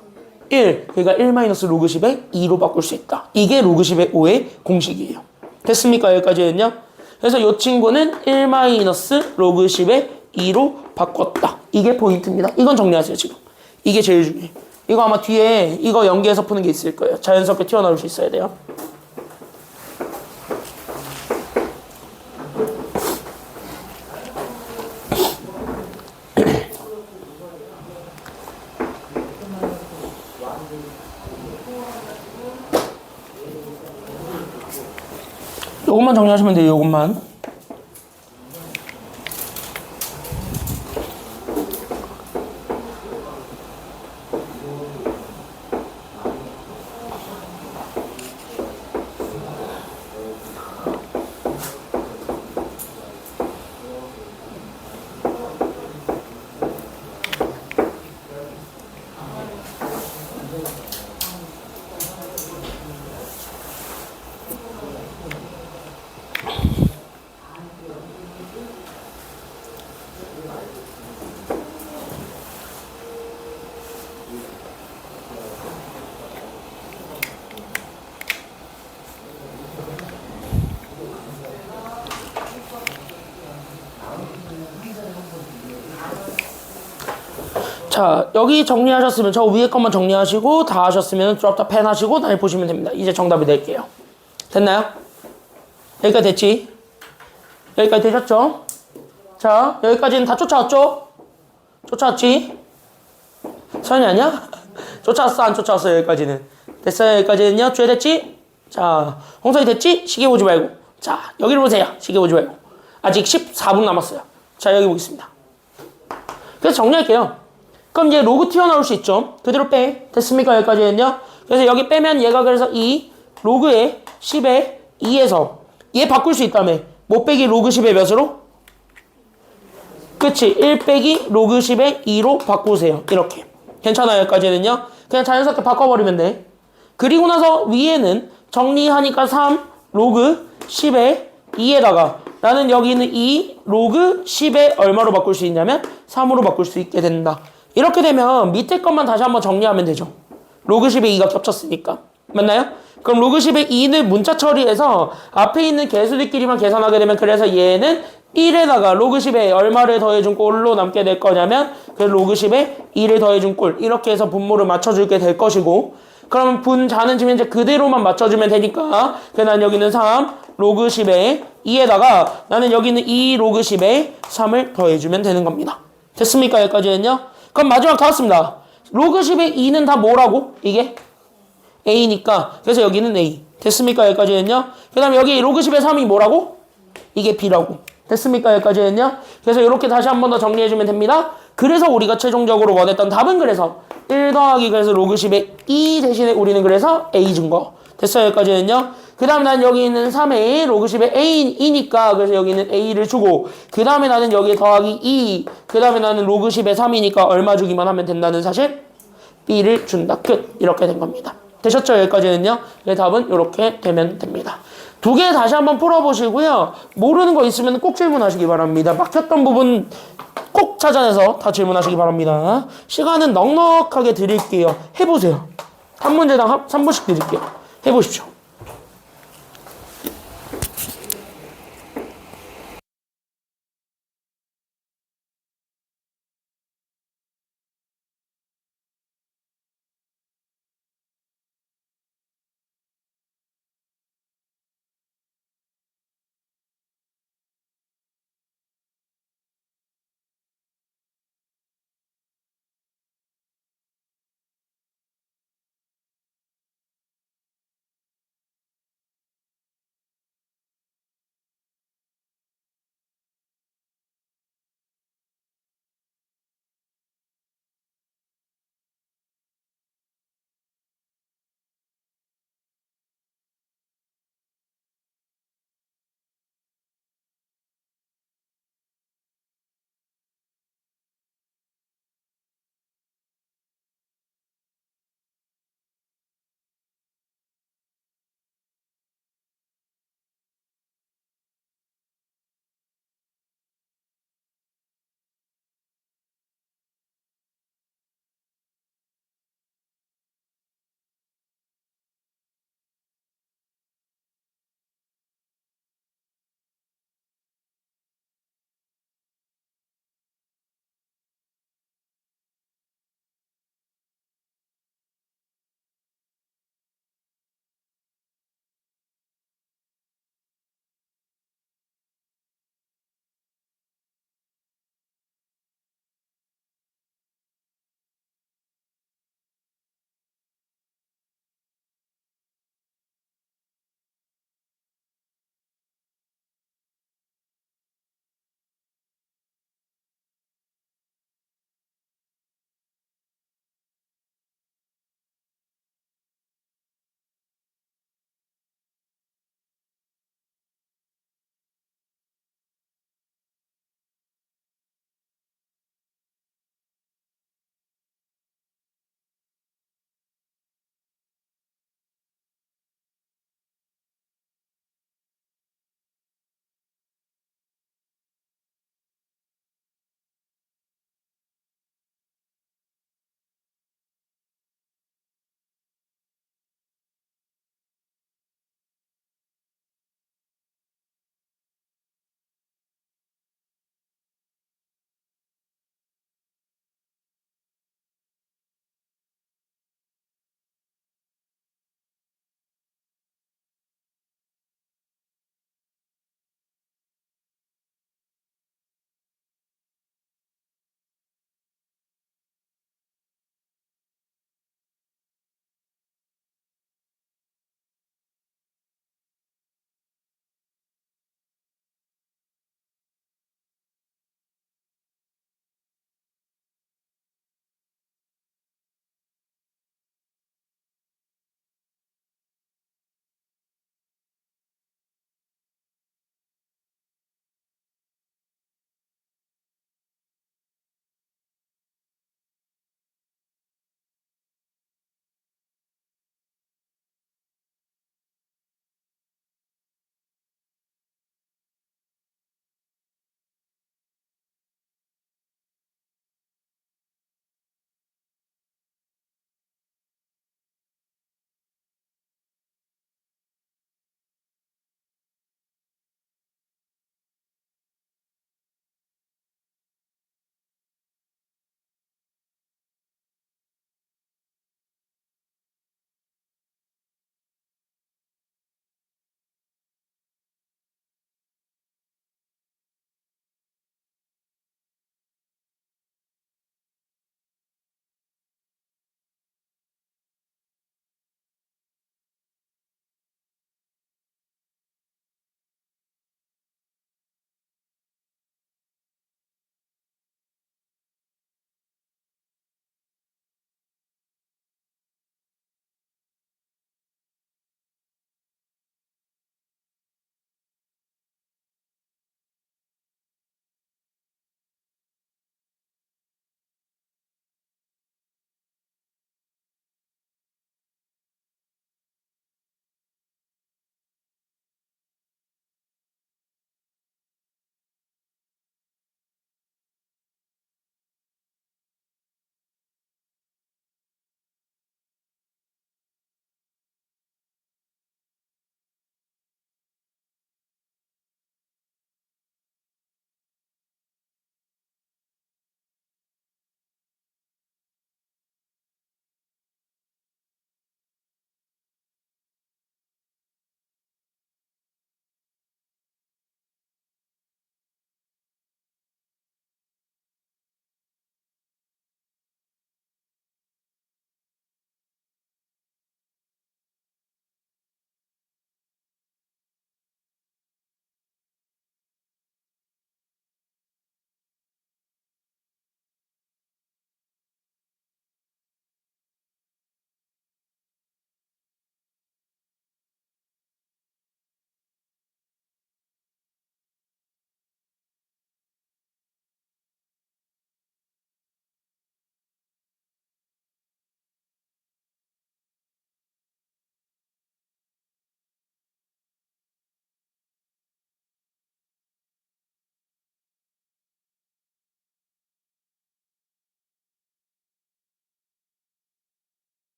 Speaker 1: 1. 그러니까 1 마이너스 로그 10에 2로 바꿀 수 있다. 이게 로그 10의 5의 공식이에요. 됐습니까? 여기까지 했냐? 그래서 이 친구는 1 마이너스 로그 10에 2로 바꿨다. 이게 포인트입니다. 이건 정리하세요, 지금. 이게 제일 중요해. 이거 아마 뒤에 이거 연계해서 푸는 게 있을 거예요. 자연스럽게 튀어나올 수 있어야 돼요. 요것만 정리하시면 돼요. 요것만. 자, 여기 정리하셨으면 저 위에 것만 정리하시고 다 하셨으면 드롭 더 펜 하시고 날 보시면 됩니다. 이제 정답을 낼게요. 됐나요? 여기까지 됐지? 여기까지 되셨죠? 자, 여기까지는 다 쫓아왔죠? 쫓아왔지? 서연이 아니야? 쫓아왔어, 안 쫓아왔어, 여기까지는. 됐어요, 여기까지는요? 주의됐지? 자, 홍석이 됐지? 시계 보지 말고. 자, 여기로 보세요. 시계 보지 말고. 아직 14분 남았어요. 자, 여기 보겠습니다. 그래서 정리할게요. 그럼 이제 로그 튀어나올 수 있죠? 그대로 빼. 됐습니까? 여기까지는요? 그래서 여기 빼면 얘가 그래서 이 로그에 10에 2에서 얘 바꿀 수 있다며. 못 빼기 로그 10의 몇으로? 그치. 1 빼기 로그 10의 2로 바꾸세요. 이렇게. 괜찮아요? 여기까지는요? 그냥 자연스럽게 바꿔버리면 돼. 그리고 나서 위에는 정리하니까 3 로그 10의 2에다가 나는 여기 있는 2 로그 10에 얼마로 바꿀 수 있냐면 3으로 바꿀 수 있게 된다. 이렇게 되면 밑에 것만 다시 한번 정리하면 되죠. 로그 10에 2가 겹쳤으니까. 맞나요? 그럼 로그 10에 2는 문자 처리해서 앞에 있는 개수들끼리만 계산하게 되면 그래서 얘는 1에다가 로그 10에 얼마를 더해준 꼴로 남게 될 거냐면 그 로그 10에 2를 더해준 꼴 이렇게 해서 분모를 맞춰주게 될 것이고 그러면 분자는 지금 이제 그대로만 맞춰주면 되니까 그래서 난 여기는 3 로그 10에 2에다가 나는 여기는 2 로그 10에 3을 더해주면 되는 겁니다. 됐습니까? 여기까지는요? 그럼 마지막 다 왔습니다. 로그 10의 2는 다 뭐라고? 이게? A니까. 그래서 여기는 A. 됐습니까? 여기까지는요? 그 다음에 여기 로그 10의 3이 뭐라고? 이게 B라고. 됐습니까? 여기까지는요? 그래서 이렇게 다시 한 번 더 정리해주면 됩니다. 그래서 우리가 최종적으로 원했던 답은 그래서 1 더하기 그래서 로그 10의 2 대신에 우리는 그래서 A 준 거. 됐어요? 여기까지는요? 그 다음에 난 여기 있는 3에 로그 10의 A이니까 그래서 여기는 A를 주고 그 다음에 나는 여기에 더하기 2 그 다음에 나는 로그 10의 3이니까 얼마 주기만 하면 된다는 사실 B를 준다. 끝. 이렇게 된 겁니다. 되셨죠? 여기까지는요? 네, 답은 이렇게 되면 됩니다. 두 개 다시 한번 풀어보시고요. 모르는 거 있으면 꼭 질문하시기 바랍니다. 막혔던 부분 꼭 찾아내서 다 질문하시기 바랍니다. 시간은 넉넉하게 드릴게요. 해보세요. 한 문제당 3분씩 드릴게요. 해보십시오.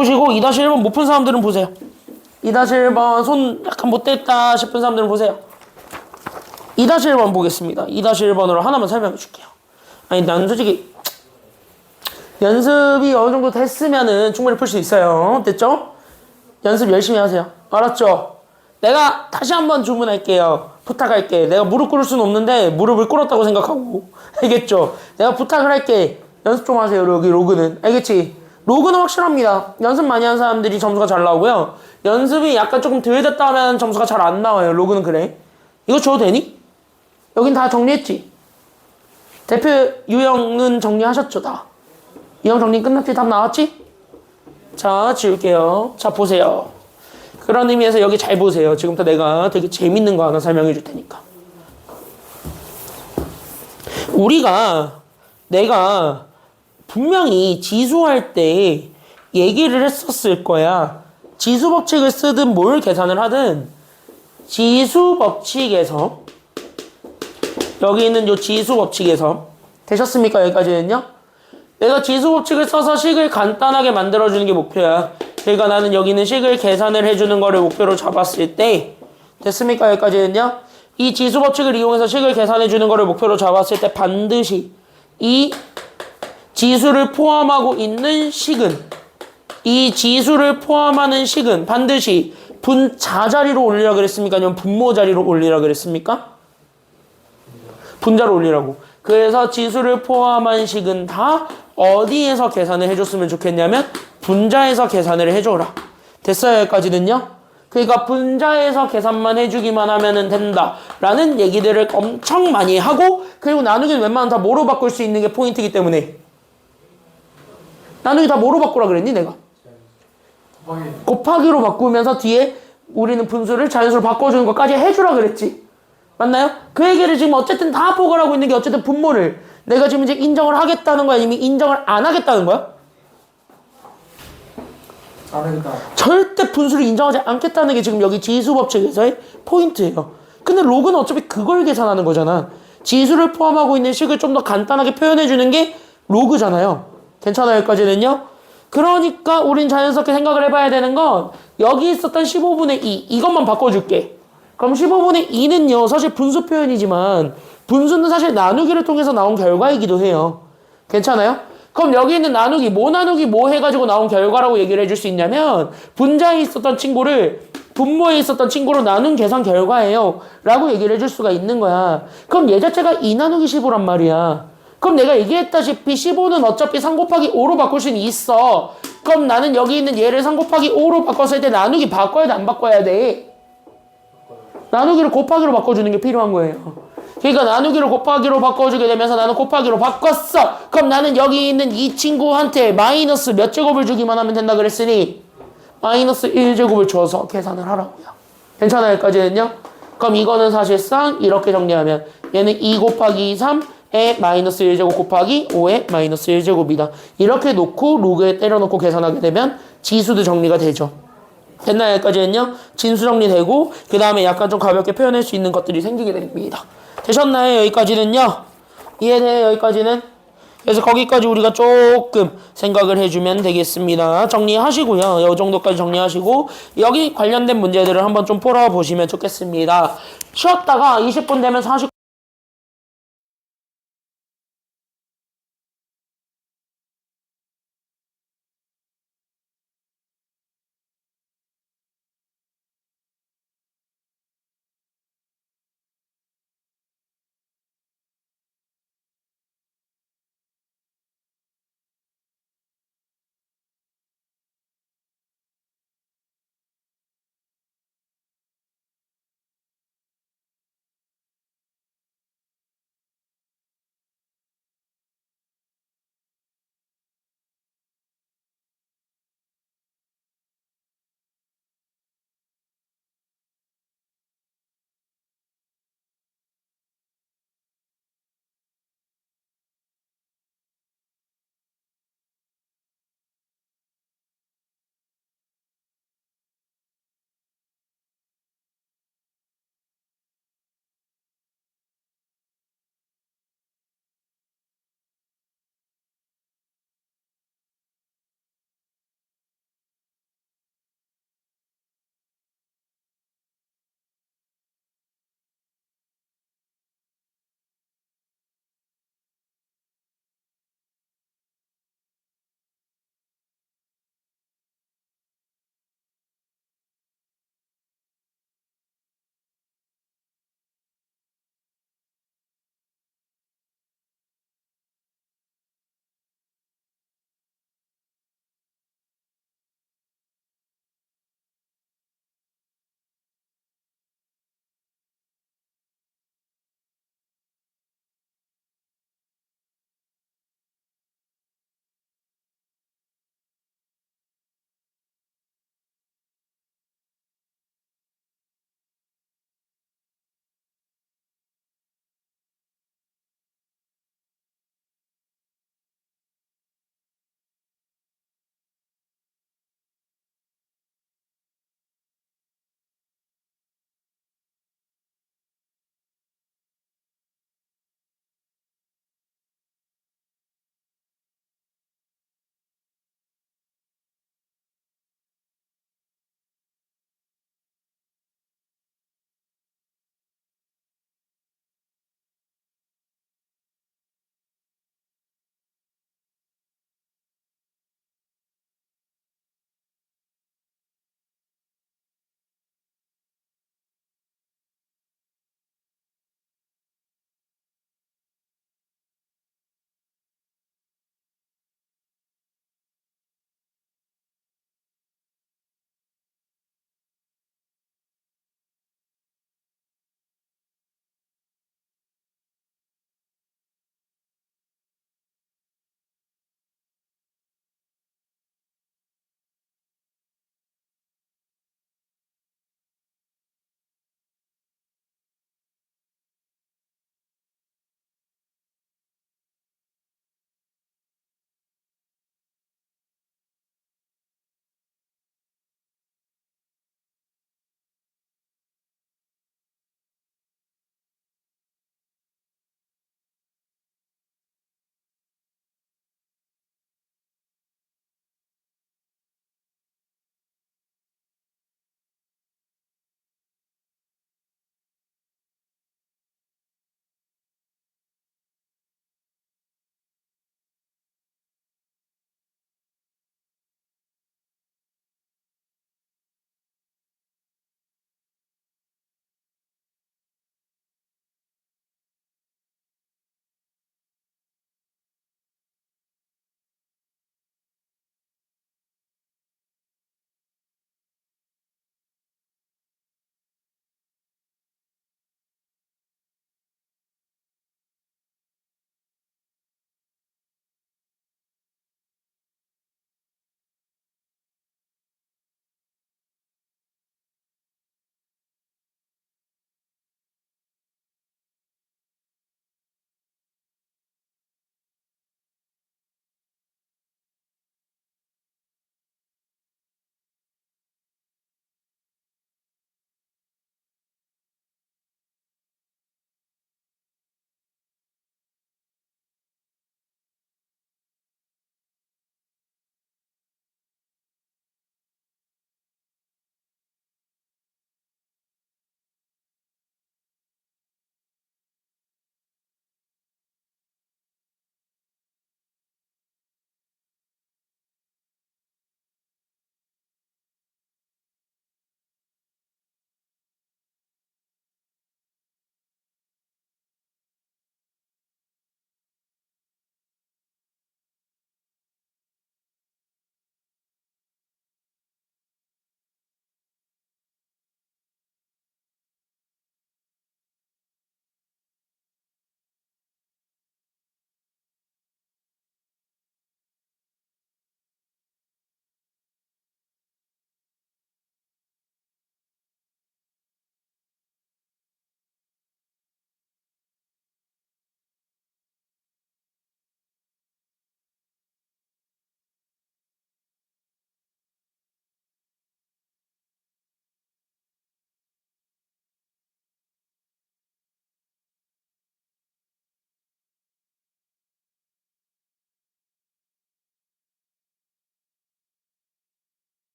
Speaker 1: 푸시고 2-1번 못 푼 사람들은 보세요. 2-1번 손 약간 못됐다 싶은 사람들은 보세요. 2-1번 보겠습니다. 2-1번으로 하나만 설명해 줄게요. 아니 나는 솔직히 연습이 어느 정도 됐으면은 충분히 풀 수 있어요. 됐죠? 연습 열심히 하세요. 알았죠? 내가 다시 한번 주문할게요. 부탁할게. 내가 무릎 꿇을 수는 없는데 무릎을 꿇었다고 생각하고. 알겠죠? 내가 부탁을 할게. 연습 좀 하세요. 여기 로그는. 알겠지? 로그는 확실합니다. 연습 많이 한 사람들이 점수가 잘 나오고요. 연습이 약간 조금 덜 됐다 하면 점수가 잘 안 나와요. 로그는 그래. 이거 줘도 되니? 여긴 다 정리했지? 대표 유형은 정리하셨죠? 다. 유형 정리 끝났지? 답 나왔지? 자, 지울게요. 자, 보세요. 그런 의미에서 여기 잘 보세요. 지금부터 내가 되게 재밌는 거 하나 설명해 줄 테니까. 내가 분명히 지수할 때 얘기를 했었을 거야. 지수 법칙을 쓰든 뭘 계산을 하든 지수 법칙에서 여기 있는 요 지수 법칙에서 되셨습니까? 여기까지는요? 내가 지수 법칙을 써서 식을 간단하게 만들어주는 게 목표야. 그러니까 나는 여기 있는 식을 계산을 해주는 거를 목표로 잡았을 때 됐습니까? 여기까지는요? 이 지수 법칙을 이용해서 식을 계산해주는 거를 목표로 잡았을 때 반드시 이 지수를 포함하고 있는 식은 이 지수를 포함하는 식은 반드시 분자 자리로 올리라 그랬습니까? 아니면 분모 자리로 올리라 그랬습니까? 분자로 올리라고. 그래서 지수를 포함한 식은 다 어디에서 계산을 해줬으면 좋겠냐면 분자에서 계산을 해줘라. 됐어요? 여기까지는요? 그러니까 분자에서 계산만 해주기만 하면 된다 라는 얘기들을 엄청 많이 하고, 그리고 나누기는 웬만하면 다 뭐로 바꿀 수 있는 게 포인트이기 때문에 나누기 다 뭐로 바꾸라 그랬니 내가? 곱하기로 바꾸면서 뒤에 우리는 분수를 자연수로 바꿔주는 것까지 해주라 그랬지. 맞나요? 그 얘기를 지금 어쨌든 다 포괄 하고 있는 게 어쨌든 분모를 내가 지금 이제 인정을 하겠다는 거야? 아니면 인정을 안 하겠다는 거야?
Speaker 3: 안 하겠다.
Speaker 1: 절대 분수를 인정하지 않겠다는 게 지금 여기 지수 법칙에서의 포인트예요. 근데 로그는 어차피 그걸 계산하는 거잖아. 지수를 포함하고 있는 식을 좀 더 간단하게 표현해주는 게 로그잖아요. 괜찮아요? 여기까지는요? 그러니까 우린 자연스럽게 생각을 해봐야 되는 건 여기 있었던 15분의 2 이것만 바꿔줄게. 그럼 15분의 2는요 사실 분수 표현이지만 분수는 사실 나누기를 통해서 나온 결과이기도 해요. 괜찮아요? 그럼 여기 있는 나누기 뭐 해가지고 나온 결과라고 얘기를 해줄 수 있냐면 분자에 있었던 친구를 분모에 있었던 친구로 나눈 계산 결과예요 라고 얘기를 해줄 수가 있는 거야. 그럼 얘 자체가 2 나누기 15란 말이야. 그럼 내가 얘기했다시피 15는 어차피 3 곱하기 5로 바꿀 수는 있어. 그럼 나는 여기 있는 얘를 3 곱하기 5로 바꿨을 때 나누기 바꿔야 돼 안 바꿔야 돼? 나누기를 곱하기로 바꿔주는 게 필요한 거예요. 그러니까 나누기를 곱하기로 바꿔주게 되면서 나는 곱하기로 바꿨어. 그럼 나는 여기 있는 이 친구한테 마이너스 몇 제곱을 주기만 하면 된다 그랬으니 마이너스 1제곱을 줘서 계산을 하라고요. 괜찮아요? 여기까지는요? 그럼 이거는 사실상 이렇게 정리하면 얘는 2 곱하기 3에 마이너스 1제곱 곱하기 5에 마이너스 1제곱이다. 이렇게 놓고 로그에 때려놓고 계산하게 되면 지수도 정리가 되죠. 됐나요? 여기까지는요? 진수 정리되고 그 다음에 약간 좀 가볍게 표현할 수 있는 것들이 생기게 됩니다. 되셨나요? 여기까지는요? 이해돼요? 여기까지는? 그래서 거기까지 우리가 조금 생각을 해주면 되겠습니다. 정리하시고요. 이 정도까지 정리하시고 여기 관련된 문제들을 한번 좀 풀어보시면 좋겠습니다. 쉬었다가 20분 되면 40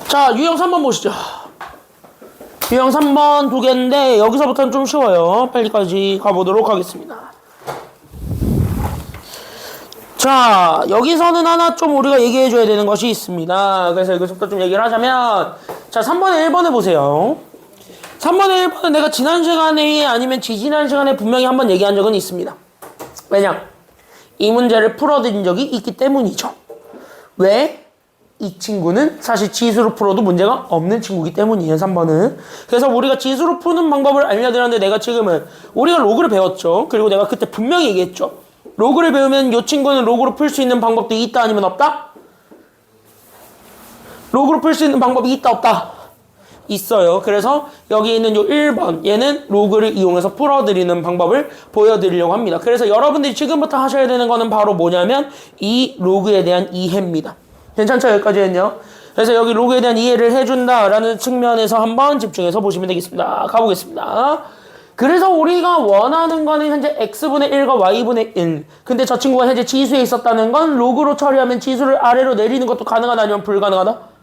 Speaker 1: 자, 유형 3번 보시죠. 유형 3번 두 개인데 여기서부터는 좀 쉬워요. 빨리까지 가보도록 하겠습니다. 자, 여기서는 하나 좀 우리가 얘기해줘야 되는 것이 있습니다. 그래서 여기서부터 좀 얘기를 하자면, 자, 3번에 1번에 보세요. 3번에 1번은 내가 지난 시간에 아니면 지지난 시간에 분명히 한번 얘기한 적은 있습니다. 왜냐? 이 문제를 풀어드린 적이 있기 때문이죠. 왜? 이 친구는 사실 지수로 풀어도 문제가 없는 친구이기 때문이에요. 3번은. 그래서 우리가 지수로 푸는 방법을 알려드렸는데 내가 지금은 우리가 로그를 배웠죠. 그리고 내가 그때 분명히 얘기했죠. 로그를 배우면 이 친구는 로그로 풀 수 있는 방법도 있다 아니면 없다? 로그로 풀 수 있는 방법이 있다 없다? 있어요. 그래서 여기 있는 요 1번 얘는 로그를 이용해서 풀어드리는 방법을 보여드리려고 합니다. 그래서 여러분들이 지금부터 하셔야 되는 거는 바로 뭐냐면 이 로그에 대한 이해입니다. 괜찮죠? 여기까지는요. 그래서 여기 로그에 대한 이해를 해준다라는 측면에서 한번 집중해서 보시면 되겠습니다. 가보겠습니다. 그래서 우리가 원하는 거는 현재 x분의 1과 y분의 1. 근데 저 친구가 현재 지수에 있었다는 건 로그로 처리하면 지수를 아래로 내리는 것도 가능하다 아니면 불가능하다?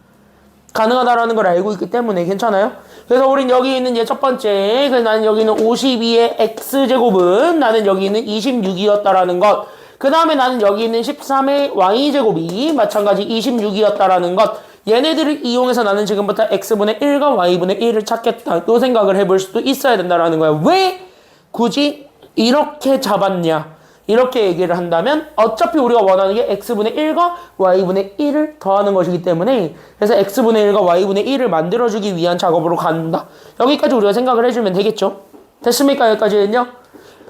Speaker 1: 가능하다라는 걸 알고 있기 때문에 괜찮아요? 그래서 우린 여기 있는 얘 첫 번째, 그래서 나는 여기 있는 52의 x제곱은 나는 여기 있는 26이었다라는 것. 그 다음에 나는 여기 있는 13의 y제곱이 마찬가지 26이었다라는 것. 얘네들을 이용해서 나는 지금부터 x분의 1과 y분의 1을 찾겠다. 요 생각을 해볼 수도 있어야 된다라는 거야. 왜 굳이 이렇게 잡았냐? 이렇게 얘기를 한다면 어차피 우리가 원하는 게 x분의 1과 y분의 1을 더하는 것이기 때문에 그래서 x분의 1과 y분의 1을 만들어주기 위한 작업으로 간다. 여기까지 우리가 생각을 해주면 되겠죠? 됐습니까? 여기까지는요?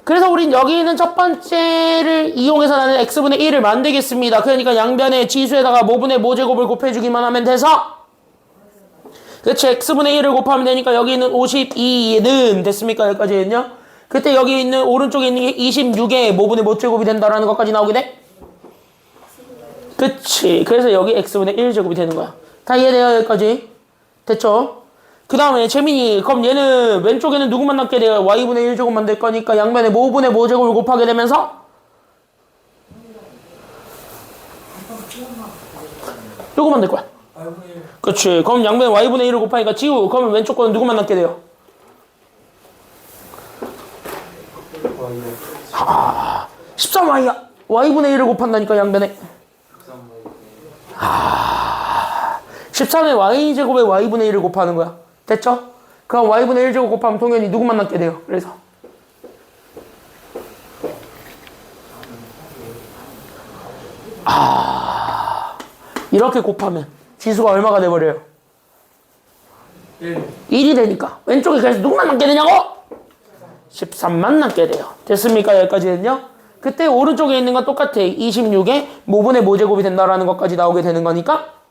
Speaker 1: 그래서 우린 여기 있는 첫 번째를 이용해서 나는 x분의 1을 만들겠습니다. 그러니까 양변의 지수에다가 모분의 모제곱을 곱해주기만 하면 돼서 그치? x분의 1을 곱하면 되니까 여기 있는 52는 됐습니까? 여기까지는요? 그때 여기 있는 오른쪽에 있는 게 26의 모분의 모제곱이 된다라는 것까지 나오게 돼? 그치? 그래서 여기 x분의 1제곱이 되는 거야. 다 이해돼요? 여기까지? 됐죠? 그 다음에 재민이 그럼 얘는 왼쪽에는 누구만 남게 돼요? y분의 1제곱만 될 거니까 양변에 모분의 모제곱을 곱하게 되면서 누구만 될 거야? 그치? 그럼 양변에 y분의 1을 곱하니까 지우 그러면 왼쪽 거는 누구만 남게 돼요? 13y y분의 1을 곱한다니까 양변에 13의 y제곱에 y분의 1을 곱하는 거야. 됐죠? 그럼 y분의 1제곱 곱하면 동현이 누구만 남게 돼요? 그래서 이렇게 곱하면 지수가 얼마가 돼버려요? 1이 되니까 왼쪽에 그래서 누구만 남게 되냐고? 13만 남게 돼요. 됐습니까? 여기까지는요? 그때 오른쪽에 있는 건 똑같아. 26에 모분의 모제곱이 된다라는 것까지 나오게 되는 거니까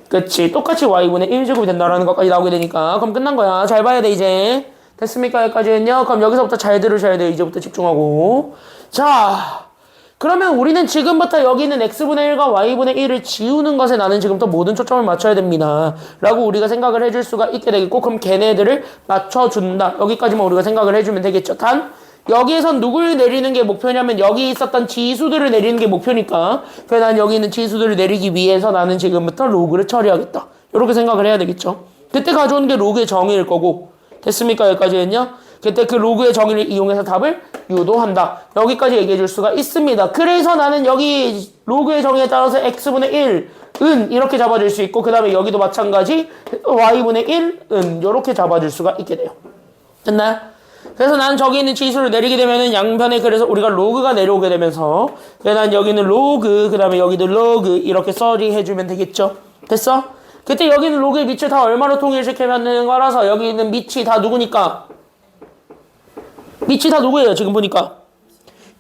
Speaker 1: 그치? 똑같이 y분의 1제곱이 된다라는 것까지 나오게 되니까 그럼 끝난 거야. 잘 봐야 돼 이제. 됐습니까? 여기까지는요? 그럼 여기서부터 잘 들으셔야 돼요. 이제부터 집중하고. 자, 그러면 우리는 지금부터 여기 있는 x분의 1과 y분의 1을 지우는 것에 나는 지금부터 모든 초점을 맞춰야 됩니다. 라고 우리가 생각을 해줄 수가 있게 되겠고 그럼 걔네들을 맞춰준다. 여기까지만 우리가 생각을 해주면 되겠죠. 단 여기에선 누굴 내리는 게 목표냐면 여기 있었던 지수들을 내리는 게 목표니까 그래서 난 여기 있는 지수들을 내리기 위해서 나는 지금부터 로그를 처리하겠다. 이렇게 생각을 해야 되겠죠. 그때 가져오는 게 로그의 정의일 거고 됐습니까? 여기까지는요. 그때 그 로그의 정의를 이용해서 답을 유도한다. 여기까지 얘기해 줄 수가 있습니다. 그래서 나는 여기 로그의 정의에 따라서 x분의 1은 이렇게 잡아줄 수 있고 그 다음에 여기도 마찬가지 y분의 1은 이렇게 잡아줄 수가 있게 돼요. 됐나요? 그래서 나는 저기 있는 지수를 내리게 되면은 양변에 그래서 우리가 로그가 내려오게 되면서 그래서 난 여기는 로그 그 다음에 여기도 로그 이렇게 처리해주면 되겠죠. 됐어? 그때 여기는 로그의 밑을 다 얼마로 통일시키면 되는 거라서 여기 있는 밑이 다 누구니까? 밑이 다 누구예요? 지금 보니까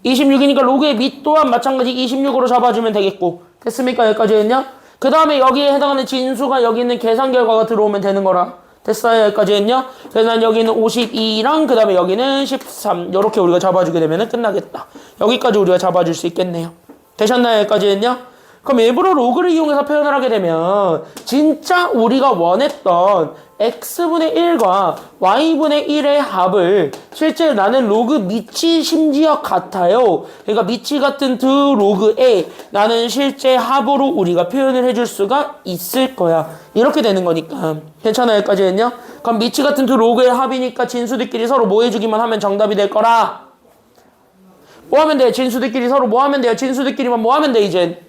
Speaker 1: 26이니까 로그의 밑 또한 마찬가지 26으로 잡아주면 되겠고 됐습니까? 여기까지는요? 그 다음에 여기에 해당하는 진수가 여기 있는 계산 결과가 들어오면 되는 거라 됐어요? 여기까지는요? 그래서 난 여기는 52랑 그 다음에 여기는 13 이렇게 우리가 잡아주게 되면 끝나겠다. 여기까지 우리가 잡아줄 수 있겠네요. 되셨나요? 여기까지는요? 그럼 일부러 로그를 이용해서 표현을 하게 되면 진짜 우리가 원했던 x분의 1과 y분의 1의 합을 실제 나는 로그 밑이 심지어 같아요. 그러니까 밑이 같은 두 로그에 나는 실제 합으로 우리가 표현을 해줄 수가 있을 거야. 이렇게 되는 거니까. 괜찮아요? 여기까지는요? 그럼 밑이 같은 두 로그의 합이니까 진수들끼리 서로 뭐 해주기만 하면 정답이 될 거라. 뭐 하면 돼요? 진수들끼리 서로 뭐 하면 돼요? 진수들끼리만 뭐 하면 돼 이제?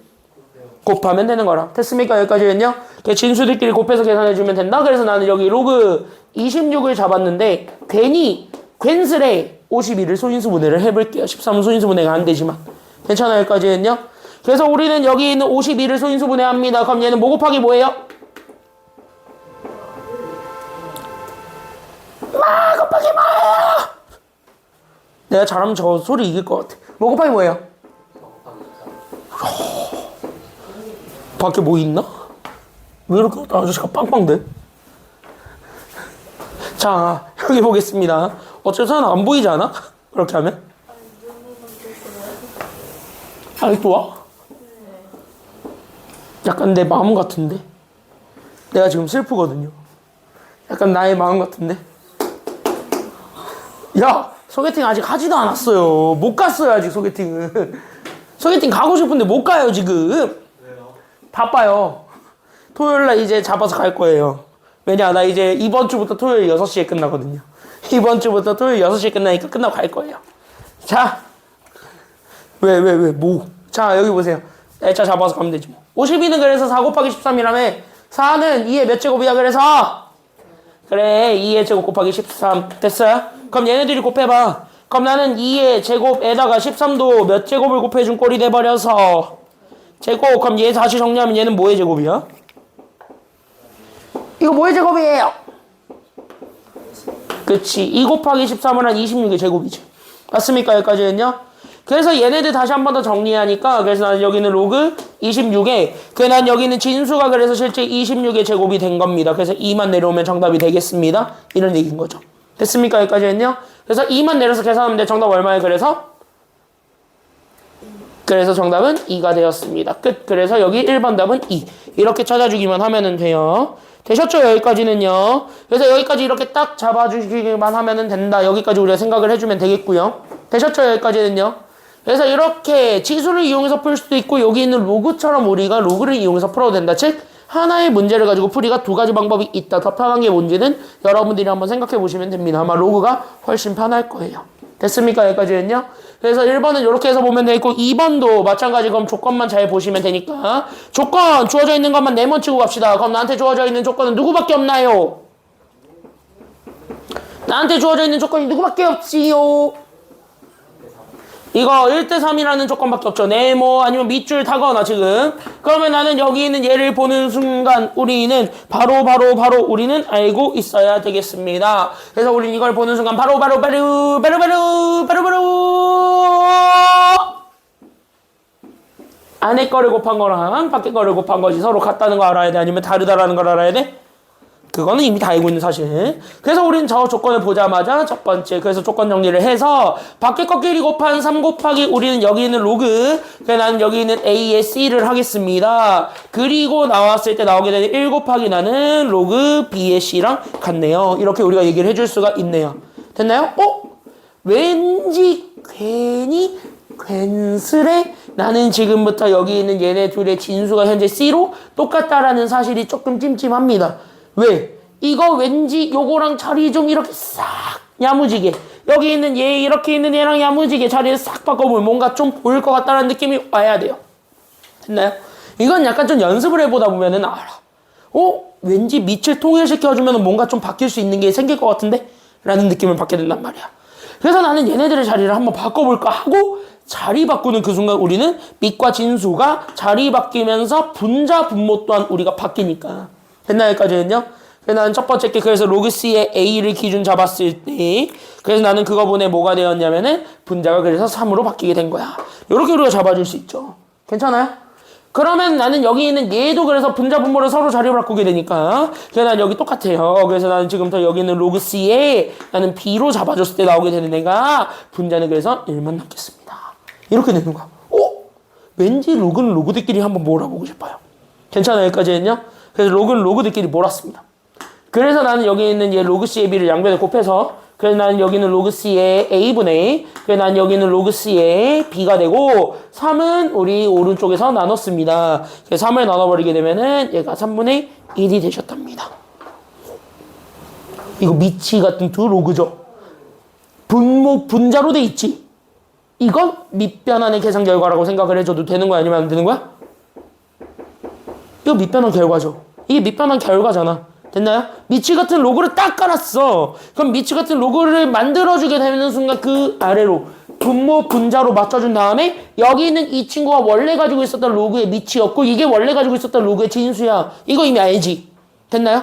Speaker 1: 곱하면 되는 거라. 됐습니까? 여기까지는요? 진수들끼리 곱해서 계산해주면 된다. 그래서 나는 여기 로그 26을 잡았는데 괜스레 52를 소인수분해를 해볼게요. 13은 소인수분해가 안 되지만. 괜찮아요? 여기까지는요? 그래서 우리는 여기 있는 52를 소인수분해합니다. 그럼 얘는 뭐 곱하기 뭐예요? 곱하기 뭐예요? 내가 잘하면 저 소리 이길 것 같아. 뭐 곱하기 뭐예요? 밖에 뭐 있나? 왜 이렇게 아저씨가 빵빵대? 자, 여기 보겠습니다. 어째서는 안 보이지 않아? 그렇게 하면? 아직도 와? 약간 내 마음 같은데? 내가 지금 슬프거든요. 약간 나의 마음 같은데? 야! 소개팅 아직 하지도 않았어요. 못 갔어요, 아직 소개팅은. 소개팅 가고 싶은데 못 가요, 지금.
Speaker 3: 왜요?
Speaker 1: 바빠요. 토요일날 이제 잡아서 갈 거예요. 왜냐, 나 이제 이번 주부터 토요일 6시에 끝나거든요. 이번 주부터 토요일 6시에 끝나니까 끝나고 갈 거예요. 자. 뭐. 자, 여기 보세요. 자, 잡아서 가면 되지 뭐. 52는 그래서 4 곱하기 13이라며. 4는 2의 몇 제곱이야, 그래서? 그래, 2의 제곱 곱하기 13. 됐어요? 그럼 얘네들이 곱해봐. 그럼 나는 2의 제곱에다가 13도 몇 제곱을 곱해준 꼴이 돼버려서 제곱. 그럼 얘 다시 정리하면 얘는 뭐의 제곱이야? 이거 뭐의 제곱이에요? 그치. 2 곱하기 13은 한 26의 제곱이지. 맞습니까? 여기까지는요? 그래서 얘네들 다시 한 번 더 정리하니까 그래서 나는 여기는 로그 26에 난 여기는 진수가 그래서 실제 26의 제곱이 된 겁니다. 그래서 2만 내려오면 정답이 되겠습니다. 이런 얘기인 거죠. 됐습니까? 여기까지는요? 그래서 2만 내려서 계산하면 돼. 정답 얼마예요? 그래서 정답은 2가 되었습니다. 끝. 그래서 여기 1번 답은 2. 이렇게 찾아주기만 하면은 돼요. 되셨죠? 여기까지는요. 그래서 여기까지 이렇게 딱 잡아주기만 하면은 된다. 여기까지 우리가 생각을 해주면 되겠고요. 되셨죠? 여기까지는요. 그래서 이렇게 치수를 이용해서 풀 수도 있고 여기 있는 로그처럼 우리가 로그를 이용해서 풀어도 된다. 즉 하나의 문제를 가지고 풀이가 두 가지 방법이 있다. 더 편한 게 뭔지는 여러분들이 한번 생각해 보시면 됩니다. 아마 로그가 훨씬 편할 거예요. 됐습니까? 여기까지는요. 그래서 1번은 이렇게 해서 보면 되겠고 2번도 마찬가지. 그럼 조건만 잘 보시면 되니까 조건 주어져 있는 것만 네모 치고 갑시다. 그럼 나한테 주어져 있는 조건은 누구밖에 없나요? 나한테 주어져 있는 조건이 누구밖에 없지요? 이거 1대3이라는 조건밖에 없죠. 네모 아니면 밑줄 타거나 지금. 그러면 나는 여기 있는 얘를 보는 순간 우리는 바로 우리는 알고 있어야 되겠습니다. 그래서 우리는 이걸 보는 순간 바로 안에 거를 곱한 거랑 밖에 거를 곱한 거지. 서로 같다는 거 알아야 돼? 아니면 다르다라는 걸 알아야 돼? 그거는 이미 다 알고 있는 사실. 그래서 우리는 저 조건을 보자마자 첫 번째 그래서 조건 정리를 해서 밖에 거끼리 곱한 3 곱하기 우리는 여기 있는 로그 그래서 나는 여기 있는 A의 C를 하겠습니다. 그리고 나왔을 때 나오게 되는 1 곱하기 나는 로그 B의 C랑 같네요. 이렇게 우리가 얘기를 해줄 수가 있네요. 됐나요? 왠지 괜스레 나는 지금부터 여기 있는 얘네 둘의 진수가 현재 C로 똑같다라는 사실이 조금 찜찜합니다. 왜? 이거 왠지 요거랑 자리 좀 이렇게 싹 야무지게 여기 있는 얘 이렇게 있는 얘랑 야무지게 자리를 싹 바꿔보면 뭔가 좀 보일 것 같다는 느낌이 와야 돼요. 됐나요? 이건 약간 좀 연습을 해보다 보면은 알아. 왠지 밑을 통일시켜주면 뭔가 좀 바뀔 수 있는 게 생길 것 같은데? 라는 느낌을 받게 된단 말이야. 그래서 나는 얘네들의 자리를 한번 바꿔볼까 하고 자리 바꾸는 그 순간 우리는 밑과 진수가 자리 바뀌면서 분자 분모 또한 우리가 바뀌니까. 됐나요? 여기까지는요? 그래서 나는 첫 번째 게 그래서 로그 C의 A를 기준 잡았을 때 그래서 나는 그거분에 뭐가 되었냐면은 분자가 그래서 3으로 바뀌게 된 거야. 이렇게 우리가 잡아줄 수 있죠. 괜찮아요? 그러면 나는 여기 있는 얘도 그래서 분자 분모를 서로 자리 바꾸게 되니까 그래서 난 여기 똑같아요. 그래서 나는 지금부터 여기 있는 로그 C에 나는 B로 잡아줬을 때 나오게 되는 애가 분자는 그래서 1만 남겠습니다. 이렇게 되는 거야. 왠지 로그는 로그들끼리 한번 몰아보고 싶어요. 괜찮아요? 여기까지는요? 그래서 로그는 로그들끼리 몰았습니다. 그래서 나는 여기 있는 얘 로그 C의 B를 양변에 곱해서 그래서 나는 여기는 로그 C의 A분의 그래서 나는 여기는 로그 C의 B가 되고 3은 우리 오른쪽에서 나눴습니다. 그래서 3을 나눠버리게 되면은 얘가 3분의 1이 되셨답니다. 이거 미치 같은 두 로그죠. 분모 분자로 돼 있지. 이건 밑변환의 계산 결과라고 생각을 해줘도 되는 거야 아니면 안 되는 거야? 이거 밑변환 결과죠. 이게 밑변환 결과잖아. 됐나요? 미치 같은 로그를 딱 깔았어. 그럼 미치 같은 로그를 만들어주게 되는 순간 그 아래로 분모 분자로 맞춰준 다음에 여기 있는 이 친구가 원래 가지고 있었던 로그의 미치였고 이게 원래 가지고 있었던 로그의 진수야. 이거 이미 알지? 됐나요?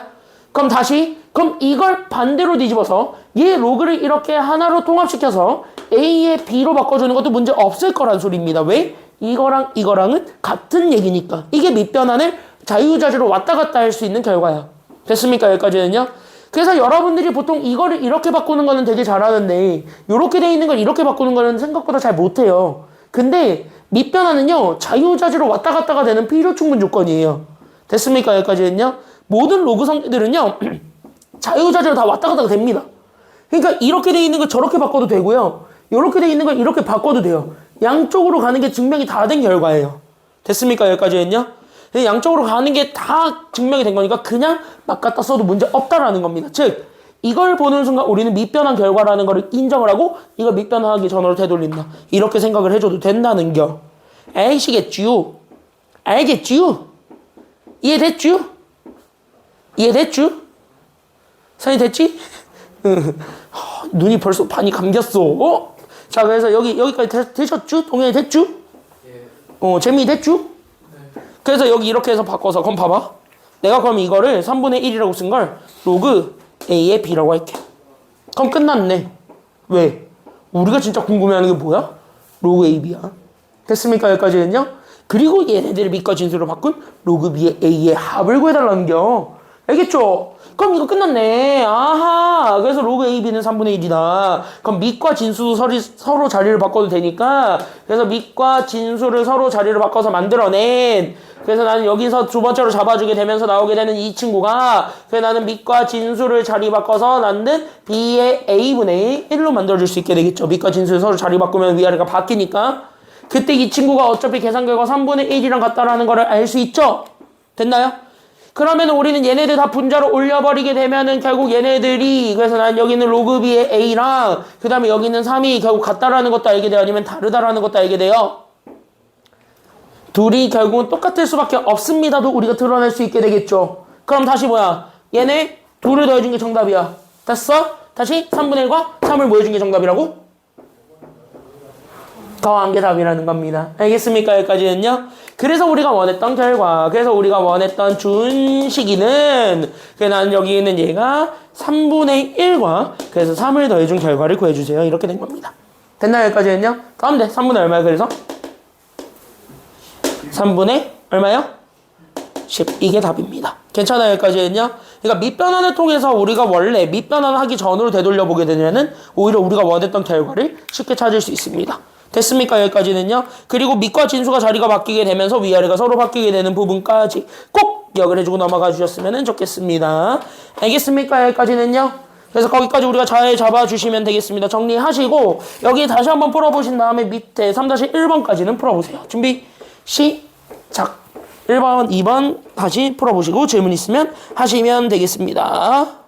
Speaker 1: 그럼 다시 그럼 이걸 반대로 뒤집어서 얘 로그를 이렇게 하나로 통합시켜서 A의 B로 바꿔주는 것도 문제 없을 거란 소리입니다. 왜? 이거랑 이거랑은 같은 얘기니까. 이게 밑변환을 자유자재로 왔다 갔다 할 수 있는 결과야. 됐습니까? 여기까지는요? 그래서 여러분들이 보통 이거를 이렇게 바꾸는 거는 되게 잘하는데 이렇게 돼 있는 걸 이렇게 바꾸는 거는 생각보다 잘 못해요. 근데 밑변환은요 자유자재로 왔다 갔다가 되는 필요 충분 조건이에요. 됐습니까? 여기까지는요? 모든 로그 성질들은요 자유자재로 다 왔다 갔다가 됩니다. 그러니까 이렇게 돼 있는 걸 저렇게 바꿔도 되고요. 이렇게 돼 있는 걸 이렇게 바꿔도 돼요. 양쪽으로 가는 게 증명이 다 된 결과예요. 됐습니까? 여기까지는요? 양쪽으로 가는 게 다 증명이 된 거니까 그냥 막 갖다 써도 문제 없다라는 겁니다. 즉 이걸 보는 순간 우리는 밑변환 결과라는 거를 인정을 하고 이걸 밑변환하기 전으로 되돌린다. 이렇게 생각을 해줘도 된다는 겨. 아시겠지요? 알겠지요? 이해됐지요? 이해됐죠? 선이 됐지? 눈이 벌써 반이 감겼어. 어? 자, 그래서 여기까지 되셨죠? 동현이 됐죠?
Speaker 3: 예.
Speaker 1: 재미됐죠?
Speaker 3: 네.
Speaker 1: 그래서 여기 이렇게 해서 바꿔서 그럼 봐봐. 내가 그럼 이거를 3분의 1이라고 쓴 걸 로그 A의 B라고 할게. 그럼 끝났네. 왜? 우리가 진짜 궁금해하는 게 뭐야? 로그 A, B야. 됐습니까? 여기까지는요? 그리고 얘네들을 밑과 진수로 바꾼 로그 B의 A의 합을 구해달라는 겨. 알겠죠? 그럼 이거 끝났네. 아하. 그래서 로그 A, B는 3분의 1이다. 그럼 밑과 진수도 서로 자리를 바꿔도 되니까 그래서 밑과 진수를 서로 자리를 바꿔서 만들어낸 그래서 나는 여기서 두 번째로 잡아주게 되면서 나오게 되는 이 친구가 그래서 나는 밑과 진수를 자리 바꿔서 만든 B의 A분의 1로 만들어줄 수 있게 되겠죠. 밑과 진수를 서로 자리 바꾸면 위아래가 바뀌니까 그때 이 친구가 어차피 계산 결과 3분의 1이랑 같다라는 거를 알 수 있죠? 됐나요? 그러면 우리는 얘네들 다 분자로 올려버리게 되면은 결국 얘네들이 그래서 난 여기는 로그 B의 A랑 그 다음에 여기는 3이 결국 같다라는 것도 알게 돼요? 아니면 다르다라는 것도 알게 돼요? 둘이 결국은 똑같을 수밖에 없습니다도 우리가 드러낼 수 있게 되겠죠. 그럼 다시 뭐야? 얘네 둘을 더해준 게 정답이야. 됐어? 다시 3분의 1과 3을 뭐 해준 게 정답이라고? 더한 게 답이라는 겁니다. 알겠습니까? 여기까지는요. 그래서 우리가 원했던 결과, 그래서 우리가 원했던 준식이는 나는 여기 있는 얘가 3분의 1과 그래서 3을 더해준 결과를 구해주세요. 이렇게 된 겁니다. 됐나요? 여기까지는요. 다음 돼. 3분의 얼마야? 그래서 3분의 얼마요? 10. 이게 답입니다. 괜찮아요? 여기까지는요. 그러니까 밑변환을 통해서 우리가 원래 밑변환을 하기 전으로 되돌려보게 되면은 오히려 우리가 원했던 결과를 쉽게 찾을 수 있습니다. 됐습니까? 여기까지는요. 그리고 밑과 진수가 자리가 바뀌게 되면서 위아래가 서로 바뀌게 되는 부분까지 꼭 기억을 해주고 넘어가 주셨으면 좋겠습니다. 알겠습니까? 여기까지는요. 그래서 거기까지 우리가 잘 잡아주시면 되겠습니다. 정리하시고 여기 다시 한번 풀어보신 다음에 밑에 3-1번까지는 풀어보세요. 준비 시작. 1번, 2번 다시 풀어보시고 질문 있으면 하시면 되겠습니다.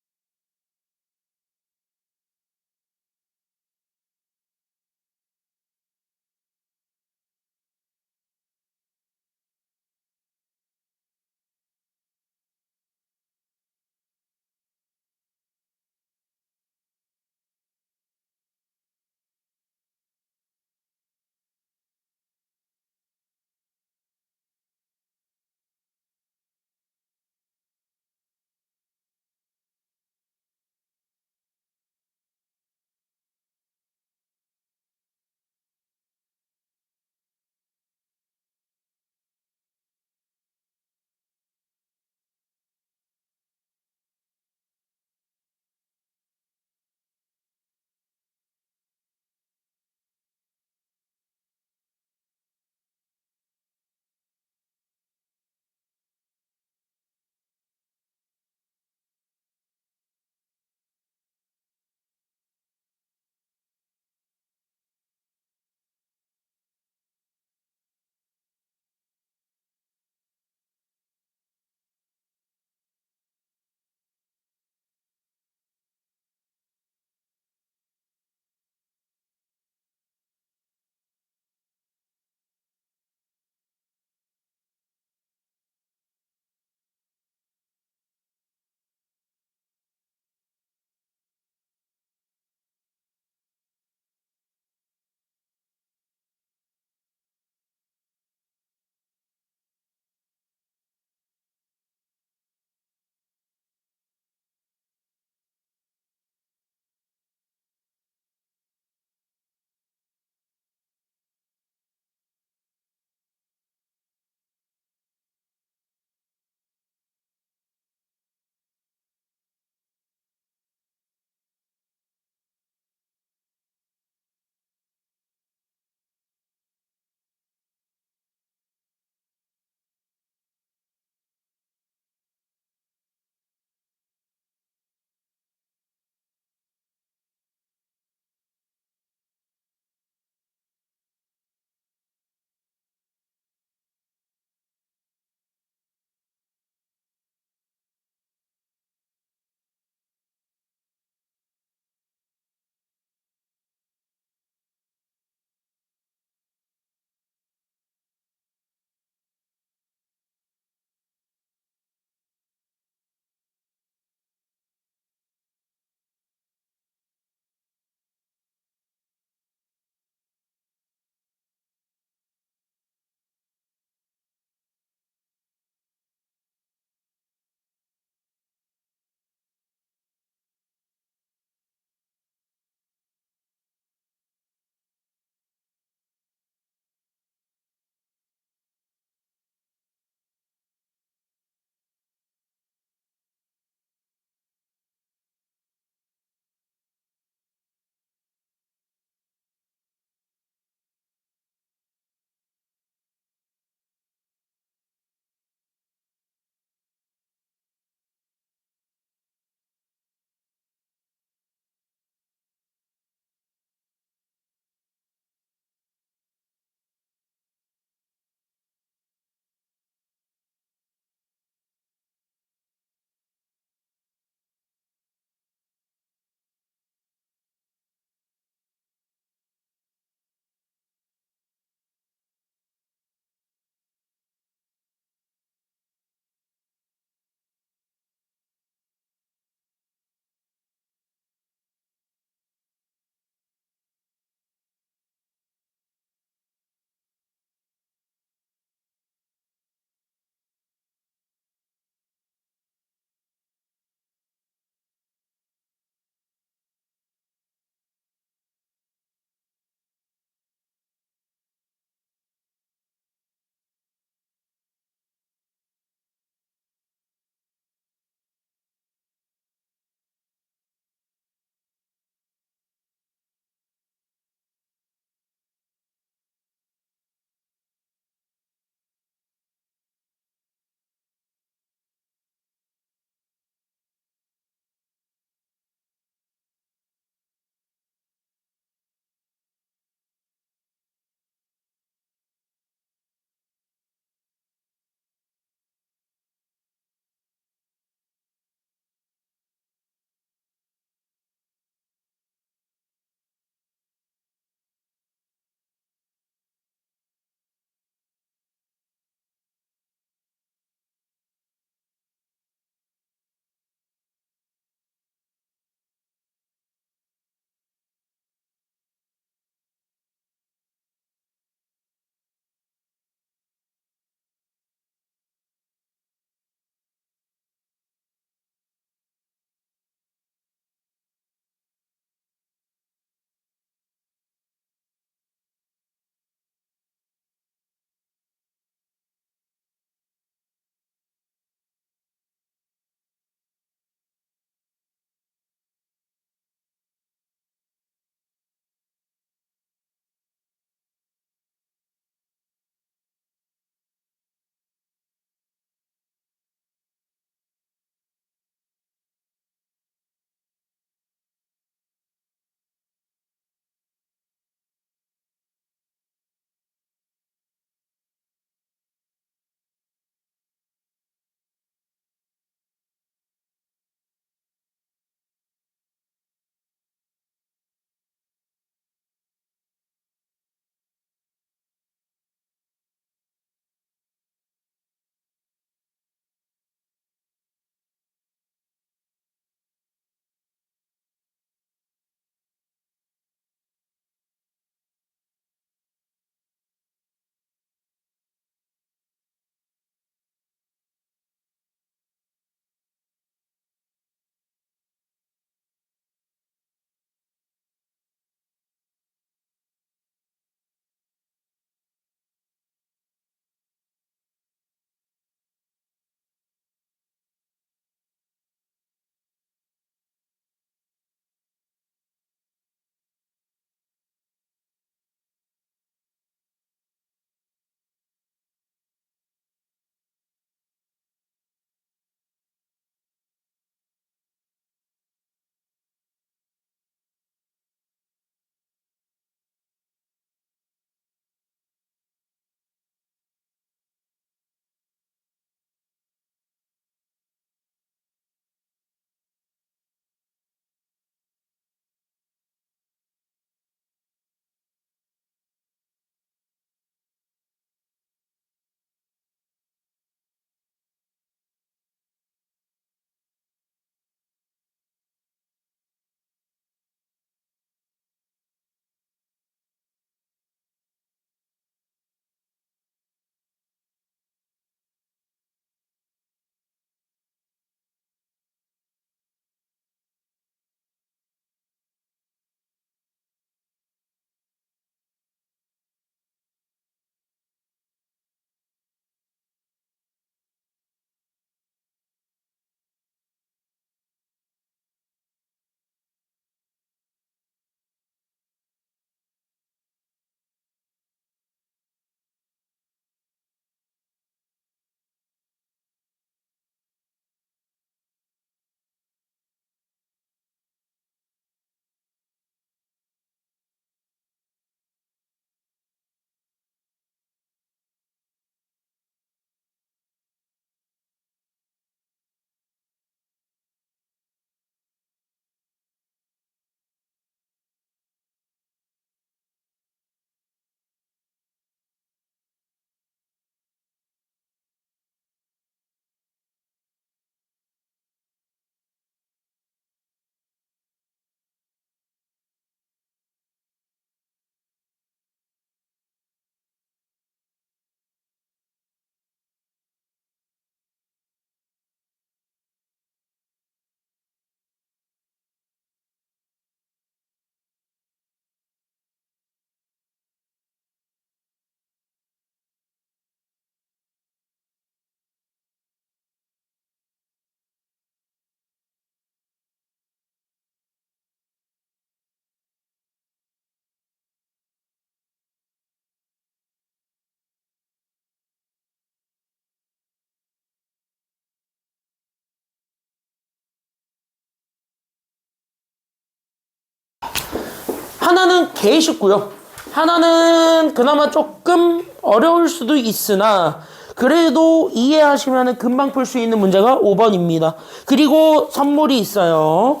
Speaker 1: 하나는 개 쉽고요. 하나는 그나마 조금 어려울 수도 있으나 그래도 이해하시면 금방 풀 수 있는 문제가 5번입니다. 그리고 선물이 있어요.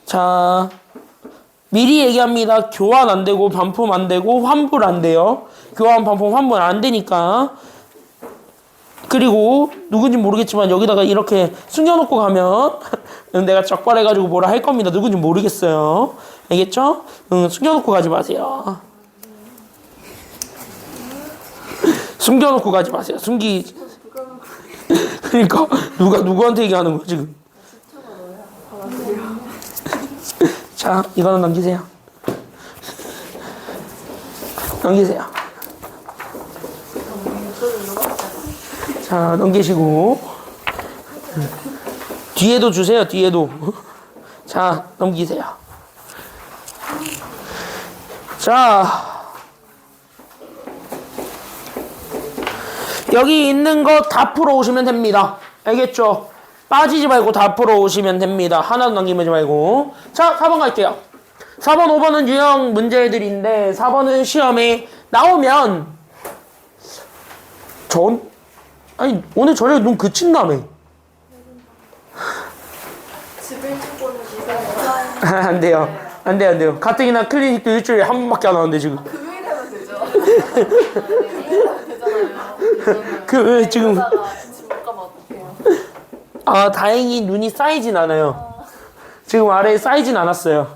Speaker 1: 자, 미리 얘기합니다. 교환 안 되고 반품 안 되고 환불 안 돼요. 교환, 반품, 환불 안 되니까. 그리고 누군지 모르겠지만 여기다가 이렇게 숨겨놓고 가면 내가 적발해가지고 뭐라 할 겁니다. 누군지 모르겠어요. 알겠죠? 숨겨놓고 가지 마세요. 숨겨놓고 가지 마세요. 그러니까 누가 누구한테 얘기하는 거야 지금? 자, 이거는 넘기세요. 넘기세요. 자, 넘기시고 뒤에도 주세요. 뒤에도. 자, 넘기세요. 자, 여기 있는 거 다 풀어오시면 됩니다. 알겠죠? 빠지지 말고 다 풀어오시면 됩니다. 하나도 남기지 말고. 자, 4번 갈게요. 4번, 5번은 유형 문제들인데 4번은 시험에 나오면 아니 오늘 저녁에 눈 그친다며.
Speaker 2: 집에 일찍 보내주세요.
Speaker 1: 안 돼요. 안 돼요. 가뜩이나 클리닉도 일주일에 한 번밖에 안 하는데 지금.
Speaker 2: 금요일 하면 되죠. 금요일 하면 되잖아요.
Speaker 1: 지금
Speaker 2: 집 못 가면 어떡해요?
Speaker 1: 아, 다행히 눈이 쌓이진 않아요. 지금 아래에 쌓이진 않았어요.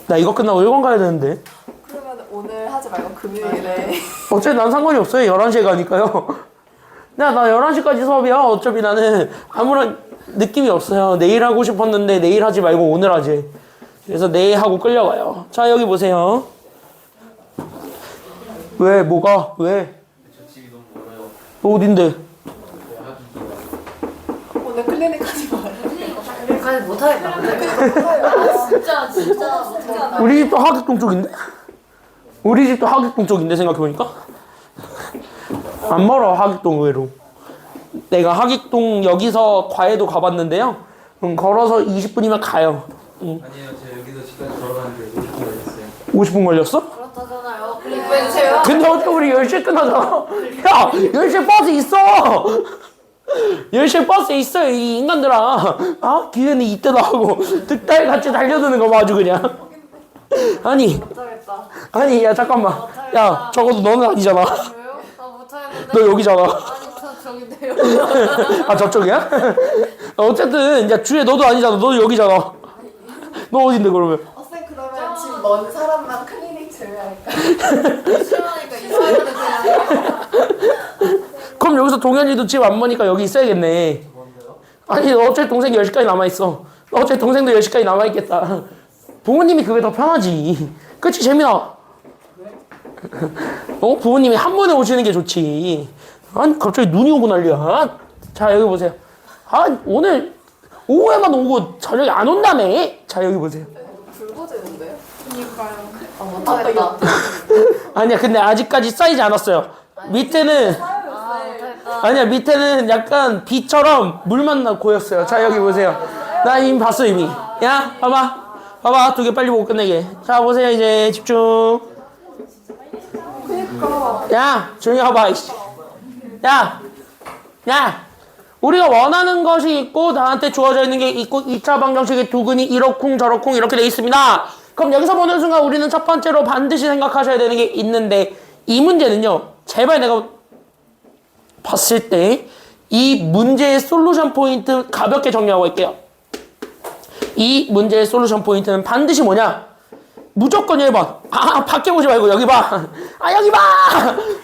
Speaker 1: 나 이거 끝나고 1권 가야 되는데.
Speaker 2: 그러면 오늘 하지 말고 금요일에.
Speaker 1: 어차피 난 상관이 없어요. 11시에 가니까요. 나 11시까지 수업이야. 어차피 나는 아무런 느낌이 없어요. 내일 하고 싶었는데 내일 하지 말고 오늘 하지. 그래서 내일 하고 끌려가요. 자, 여기 보세요. 왜? 뭐가? 왜?
Speaker 3: 저 집이 너무 멀어요.
Speaker 1: 어딘데?
Speaker 2: 오늘 클리닉 하지 마요.
Speaker 4: 여기까지 못하겠다. 진짜 못하겠다.
Speaker 1: 우리 집도 하객동 쪽인데? 우리 집도 하객동 쪽인데 생각해보니까? 안 멀어, 하객동 의외로. 내가 하객동 여기서 과외도 가봤는데요. 걸어서 20분이면 가요.
Speaker 3: 아니에요. 제가 여기서 집까지 걸어가는데 50분 걸렸어요.
Speaker 1: 50분 걸렸어?
Speaker 4: 그렇다잖아요. 클릭 빼주세요.
Speaker 1: 근데 어제 우리 10시에 끝나잖아. 야, 10시에 버스 있어! 10시에 버스 있어, 이 인간들아. 아, 기회는 이때도 하고, 득달 같이 달려드는 거 봐, 아주 그냥. 아니,
Speaker 2: 못하겠다.
Speaker 1: 아니, 야, 잠깐만. 야, 적어도 너는 아니잖아.
Speaker 4: 왜요? 나 못하겠는데.
Speaker 1: 너 여기잖아.
Speaker 4: 아니 저 저긴데요.
Speaker 1: 아, 저쪽이야? 어쨌든, 이제 주에 너도 아니잖아. 너도 여기잖아. 너 어딘데, 그러면?
Speaker 2: 쌤 그러면 집 먼 사람만 클리닉 제외할까?
Speaker 4: 싫어하니까 이사하는 그냥.
Speaker 1: 그럼 여기서 동현이도 집 안 머니까 여기 있어야겠네. 아니, 너 어차피 동생이 10시까지 남아있어. 너 어차피 동생도 10시까지 남아있겠다. 부모님이 그게 더 편하지. 그치, 재민아? 부모님이 한 번에 오시는 게 좋지. 아니, 갑자기 눈이 오고 난리야. 자, 여기 보세요. 아, 오늘 오후에만 오고 저녁에 안 온다며. 자, 여기 보세요.
Speaker 2: 불거지는데요?
Speaker 4: 아 못하겠다.
Speaker 1: 아니야, 근데 아직까지 쌓이지 않았어요. 밑에는,
Speaker 4: 아 못하겠다.
Speaker 1: 아니야, 밑에는 약간 비처럼 물만 고였어요. 자, 여기 보세요. 나 이미 봤어, 이미. 야, 봐봐. 봐봐, 2개 빨리 보고 끝내게. 자, 보세요, 이제 집중. 야, 조용히 해봐, 이씨. 야, 우리가 원하는 것이 있고 나한테 주어져 있는 게 있고 2차 방정식의 두근이 이러쿵 저러쿵 이렇게 돼 있습니다. 그럼 여기서 보는 순간 우리는 첫 번째로 반드시 생각하셔야 되는 게 있는데 이 문제는요, 제발 내가 봤을 때 이 문제의 솔루션 포인트 가볍게 정리하고 할게요. 이 문제의 솔루션 포인트는 반드시 뭐냐? 무조건 1번. 아, 밖에 보지 말고 여기 봐. 아, 여기 봐.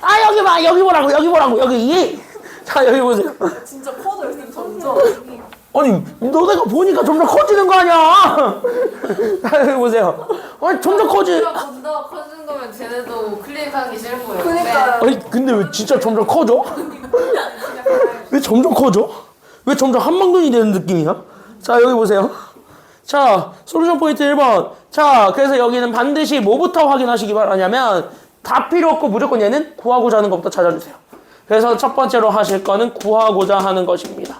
Speaker 1: 아, 여기 봐. 여기 보라고. 여기. 자, 여기 보세요.
Speaker 2: 진짜 커져요, 쌤 점점.
Speaker 1: 아니, 너네가 보니까 점점 커지는 거 아니야. 자, 여기 보세요. 아니, 점점 커지.
Speaker 4: 더 커지는 거면 쟤네도 클릭 하기 싫은 거예요.
Speaker 2: 그니까요.
Speaker 1: 아니, 근데 왜 진짜 점점 커져? 왜 점점 커져? 왜 점점 한방눈이 되는 느낌이야? 자, 여기 보세요. 자, 솔루션 포인트 1번. 자, 그래서 여기는 반드시 뭐부터 확인하시기 바라냐면 다 필요 없고 무조건 얘는 구하고자 하는 것부터 찾아주세요. 그래서 첫 번째로 하실 거는 구하고자 하는 것입니다.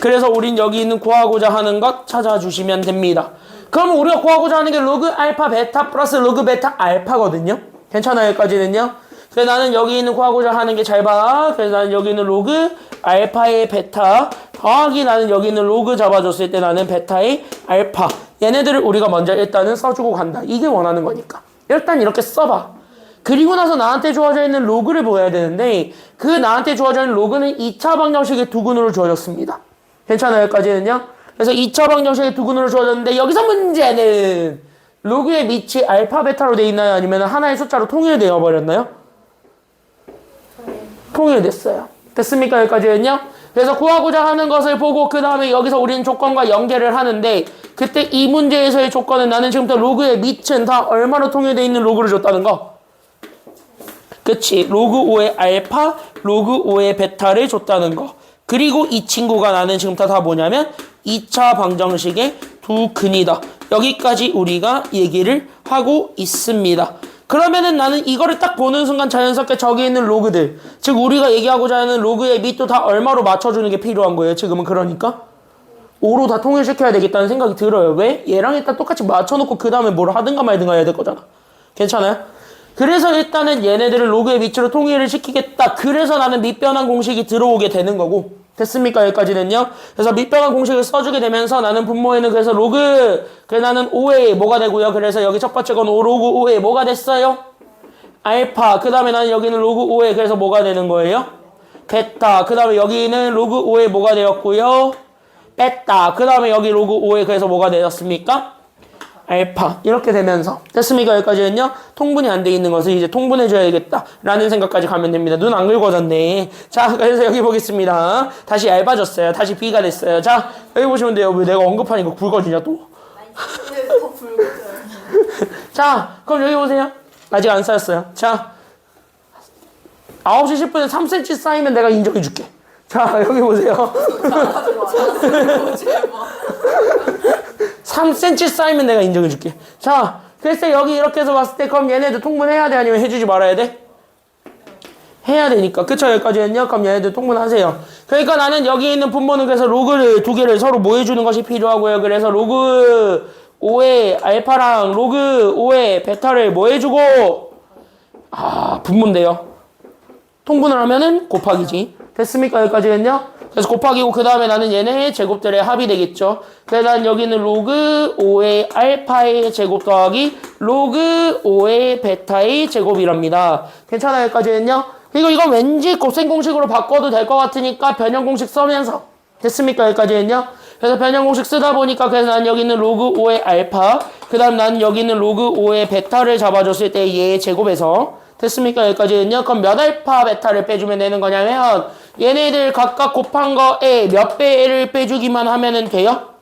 Speaker 1: 그래서 우린 여기 있는 구하고자 하는 것 찾아주시면 됩니다. 그러면 우리가 구하고자 하는 게 로그 알파 베타 플러스 로그 베타 알파거든요. 괜찮아요, 여기까지는요? 그래서 나는 여기 있는 구하고자 하는 게 잘 봐. 그래서 나는 여기 있는 로그 알파의 베타 더하기 나는 여기 있는 로그 잡아줬을 때 나는 베타의 알파. 얘네들을 우리가 먼저 일단은 써주고 간다. 이게 원하는 거니까. 일단 이렇게 써봐. 그리고 나서 나한테 주어져 있는 로그를 보여야 되는데 그 나한테 주어져 있는 로그는 2차 방정식의 두근으로 주어졌습니다. 괜찮아요, 여기까지는요? 그래서 2차 방정식의 두근으로 주어졌는데 여기서 문제는 로그의 밑이 알파 베타로 돼 있나요? 아니면 하나의 숫자로 통일되어 버렸나요? 통일됐어요. 됐습니까? 여기까지는요? 그래서 구하고자 하는 것을 보고 그 다음에 여기서 우리는 조건과 연계를 하는데 그때 이 문제에서의 조건은 나는 지금부터 로그의 밑은 다 얼마로 통일되어 있는 로그를 줬다는 거. 그치. 로그 5의 알파, 로그 5의 베타를 줬다는 거. 그리고 이 친구가 나는 지금부터 다 뭐냐면 2차 방정식의 두 근이다. 여기까지 우리가 얘기를 하고 있습니다. 그러면은 나는 이거를 딱 보는 순간 자연스럽게 저기 있는 로그들, 즉 우리가 얘기하고자 하는 로그의 밑도 다 얼마로 맞춰주는 게 필요한 거예요. 지금은 그러니까 5로 다 통일시켜야 되겠다는 생각이 들어요. 왜? 얘랑 일단 똑같이 맞춰놓고 그 다음에 뭘 하든가 말든가 해야 될 거잖아. 괜찮아요? 그래서 일단은 얘네들을 로그의 밑으로 통일을 시키겠다. 그래서 나는 밑변환 공식이 들어오게 되는 거고. 됐습니까? 여기까지는요. 그래서 밑변환 공식을 써주게 되면서 나는 분모에는 그래서 로그, 그래 나는 5에 뭐가 되고요. 그래서 여기 첫 번째 건 5 로그 5에 뭐가 됐어요? 알파. 그 다음에 나는 여기는 로그 5에 그래서 뭐가 되는 거예요? 베타. 그 다음에 여기는 로그 5에 뭐가 되었고요? 베타. 그 다음에 여기 로그 5에 그래서 뭐가 되었습니까? 알파. 이렇게 되면서 됐습니까? 여기까지는요. 통분이 안 돼 있는 것을 이제 통분해줘야겠다 라는 생각까지 가면 됩니다. 눈 안 긁어졌네. 자, 그래서 여기 보겠습니다. 다시 얇아졌어요. 다시 B가 됐어요. 자, 여기 보시면 돼요. 왜 내가 언급하니까 굵어지냐 또.
Speaker 2: 근데 더 붉어져요.
Speaker 1: 자, 그럼 여기 보세요. 아직 안 쌓였어요. 자, 9시 10분에 3cm 쌓이면 내가 인정해줄게. 자, 여기 보세요. 3cm 쌓이면 내가 인정해줄게. 자, 그래서 여기 이렇게 해서 봤을 때 그럼 얘네들 통분해야 돼? 아니면 해주지 말아야 돼? 해야 되니까. 그쵸? 여기까지는요. 그럼 얘네들 통분하세요. 그러니까 나는 여기 있는 분모는 그래서 로그를 두 개를 서로 뭐 해주는 것이 필요하고요. 그래서 로그 5의 알파랑 로그 5의 베타를 뭐 해주고 분모인데요. 통분을 하면은 곱하기지. 됐습니까? 여기까지는요. 그래서 곱하기고 그 다음에 나는 얘네 제곱들의 합이 되겠죠. 그래서 난 여기는 로그 5의 알파의 제곱 더하기 로그 5의 베타의 제곱이랍니다. 괜찮아요? 여기까지는요. 그리고 이거 왠지 곱셈 공식으로 바꿔도 될 것 같으니까 변형 공식 쓰면서 됐습니까? 여기까지는요. 그래서 변형 공식 쓰다 보니까 그래서 난 여기 있는 로그 5의 알파 그 다음 난 여기 있는 로그 5의 베타를 잡아줬을 때 얘의 제곱에서 됐습니까? 여기까지는요. 그럼 몇 알파 베타를 빼주면 되는 거냐면 얘네들 각각 곱한 거에 몇 배를 빼주기만 하면은 돼요?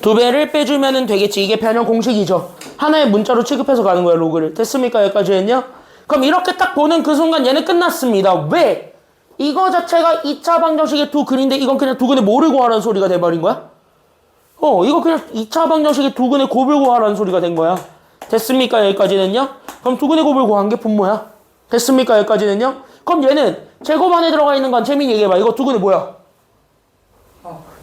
Speaker 1: 2배를 빼주면은 되겠지. 이게 변형 공식이죠. 하나의 문자로 취급해서 가는 거예요, 로그를. 됐습니까? 여기까지는요. 그럼 이렇게 딱 보는 그 순간 얘는 끝났습니다. 왜? 이거 자체가 2차 방정식의 두 근인데 이건 그냥 두 근의 뭐를 구하라는 소리가 돼버린 거야? 이거 그냥 2차 방정식의 두 근의 곱을 구하라는 소리가 된 거야. 됐습니까? 여기까지는요. 그럼 두 근의 곱을 구한 게 분모야. 됐습니까? 여기까지는요. 그럼 얘는 제곱 안에 들어가 있는 건 재민이 얘기해봐. 이거 두 근의 뭐야?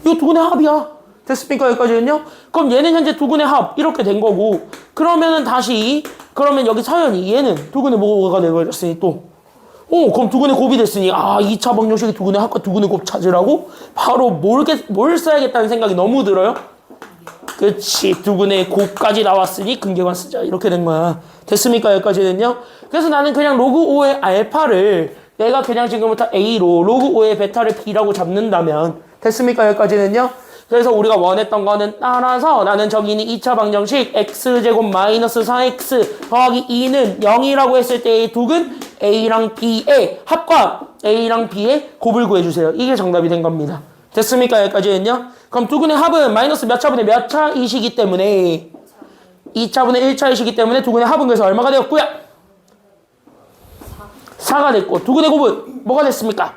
Speaker 1: 이거 두 근의 합이야. 됐습니까? 여기까지는요. 그럼 얘는 현재 두 근의 합 이렇게 된 거고 그러면은 다시 그러면 여기 서연이 얘는 두 근의 뭐가 되버렸으니 또 그럼 두 근의 곱이 됐으니 2차 방정식의 두 근의 합과 두 근의 곱 찾으라고 바로 뭘 써야겠다는 생각이 너무 들어요. 그치. 두 근의 곱까지 나왔으니 근계관 쓰자. 이렇게 된 거야. 됐습니까? 여기까지는요. 그래서 나는 그냥 로그 5의 알파를 내가 그냥 지금부터 A로 로그 5의 베타를 B라고 잡는다면 됐습니까? 여기까지는요. 그래서 우리가 원했던 거는 따라서 나는 저기 있는 2차 방정식 x제곱 마이너스 4x 더하기 2는 0이라고 했을 때의 두근 A랑 B의 합과 A랑 B의 곱을 구해주세요. 이게 정답이 된 겁니다. 됐습니까? 여기까지는요. 그럼 두근의 합은 마이너스 몇 차분의 몇 차이시기 때문에 2차분의 1차이시기 때문에 두근의 합은 그래서 얼마가 되었고요? 4가 됐고 두근의 곱은 뭐가 됐습니까?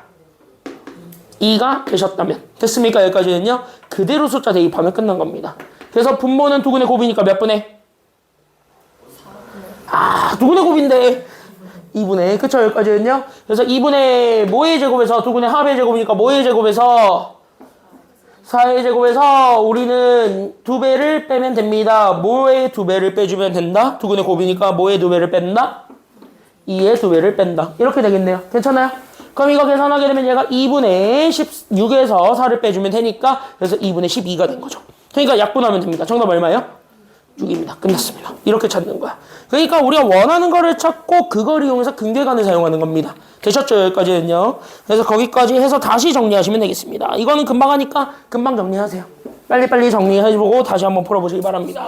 Speaker 1: 2가 되셨다면 됐습니까? 여기까지는요. 그대로 숫자 대입하면 끝난 겁니다. 그래서 분모는 두근의 곱이니까 몇 분의? 2분의 곱인데 2분의 그쵸? 여기까지는요. 그래서 2분의 뭐의 제곱에서 두근의 합의 제곱이니까 뭐의 제곱에서 4의 제곱에서 우리는 2배를 빼면 됩니다. 뭐의 2배를 빼주면 된다? 두근의 곱이니까 뭐의 2배를 뺀다? 2의 2배를 뺀다. 이렇게 되겠네요. 괜찮아요? 그럼 이거 계산하게 되면 얘가 2분의 16에서 4를 빼주면 되니까 그래서 2분의 12가 된 거죠. 그러니까 약분하면 됩니다. 정답 얼마예요? 6입니다. 끝났습니다. 이렇게 찾는 거야. 그러니까 우리가 원하는 거를 찾고 그걸 이용해서 근계간을 사용하는 겁니다. 되셨죠? 여기까지는요. 그래서 거기까지 해서 다시 정리하시면 되겠습니다. 이거는 금방 하니까 금방 정리하세요. 빨리빨리 정리해보고 다시 한번 풀어보시기 바랍니다.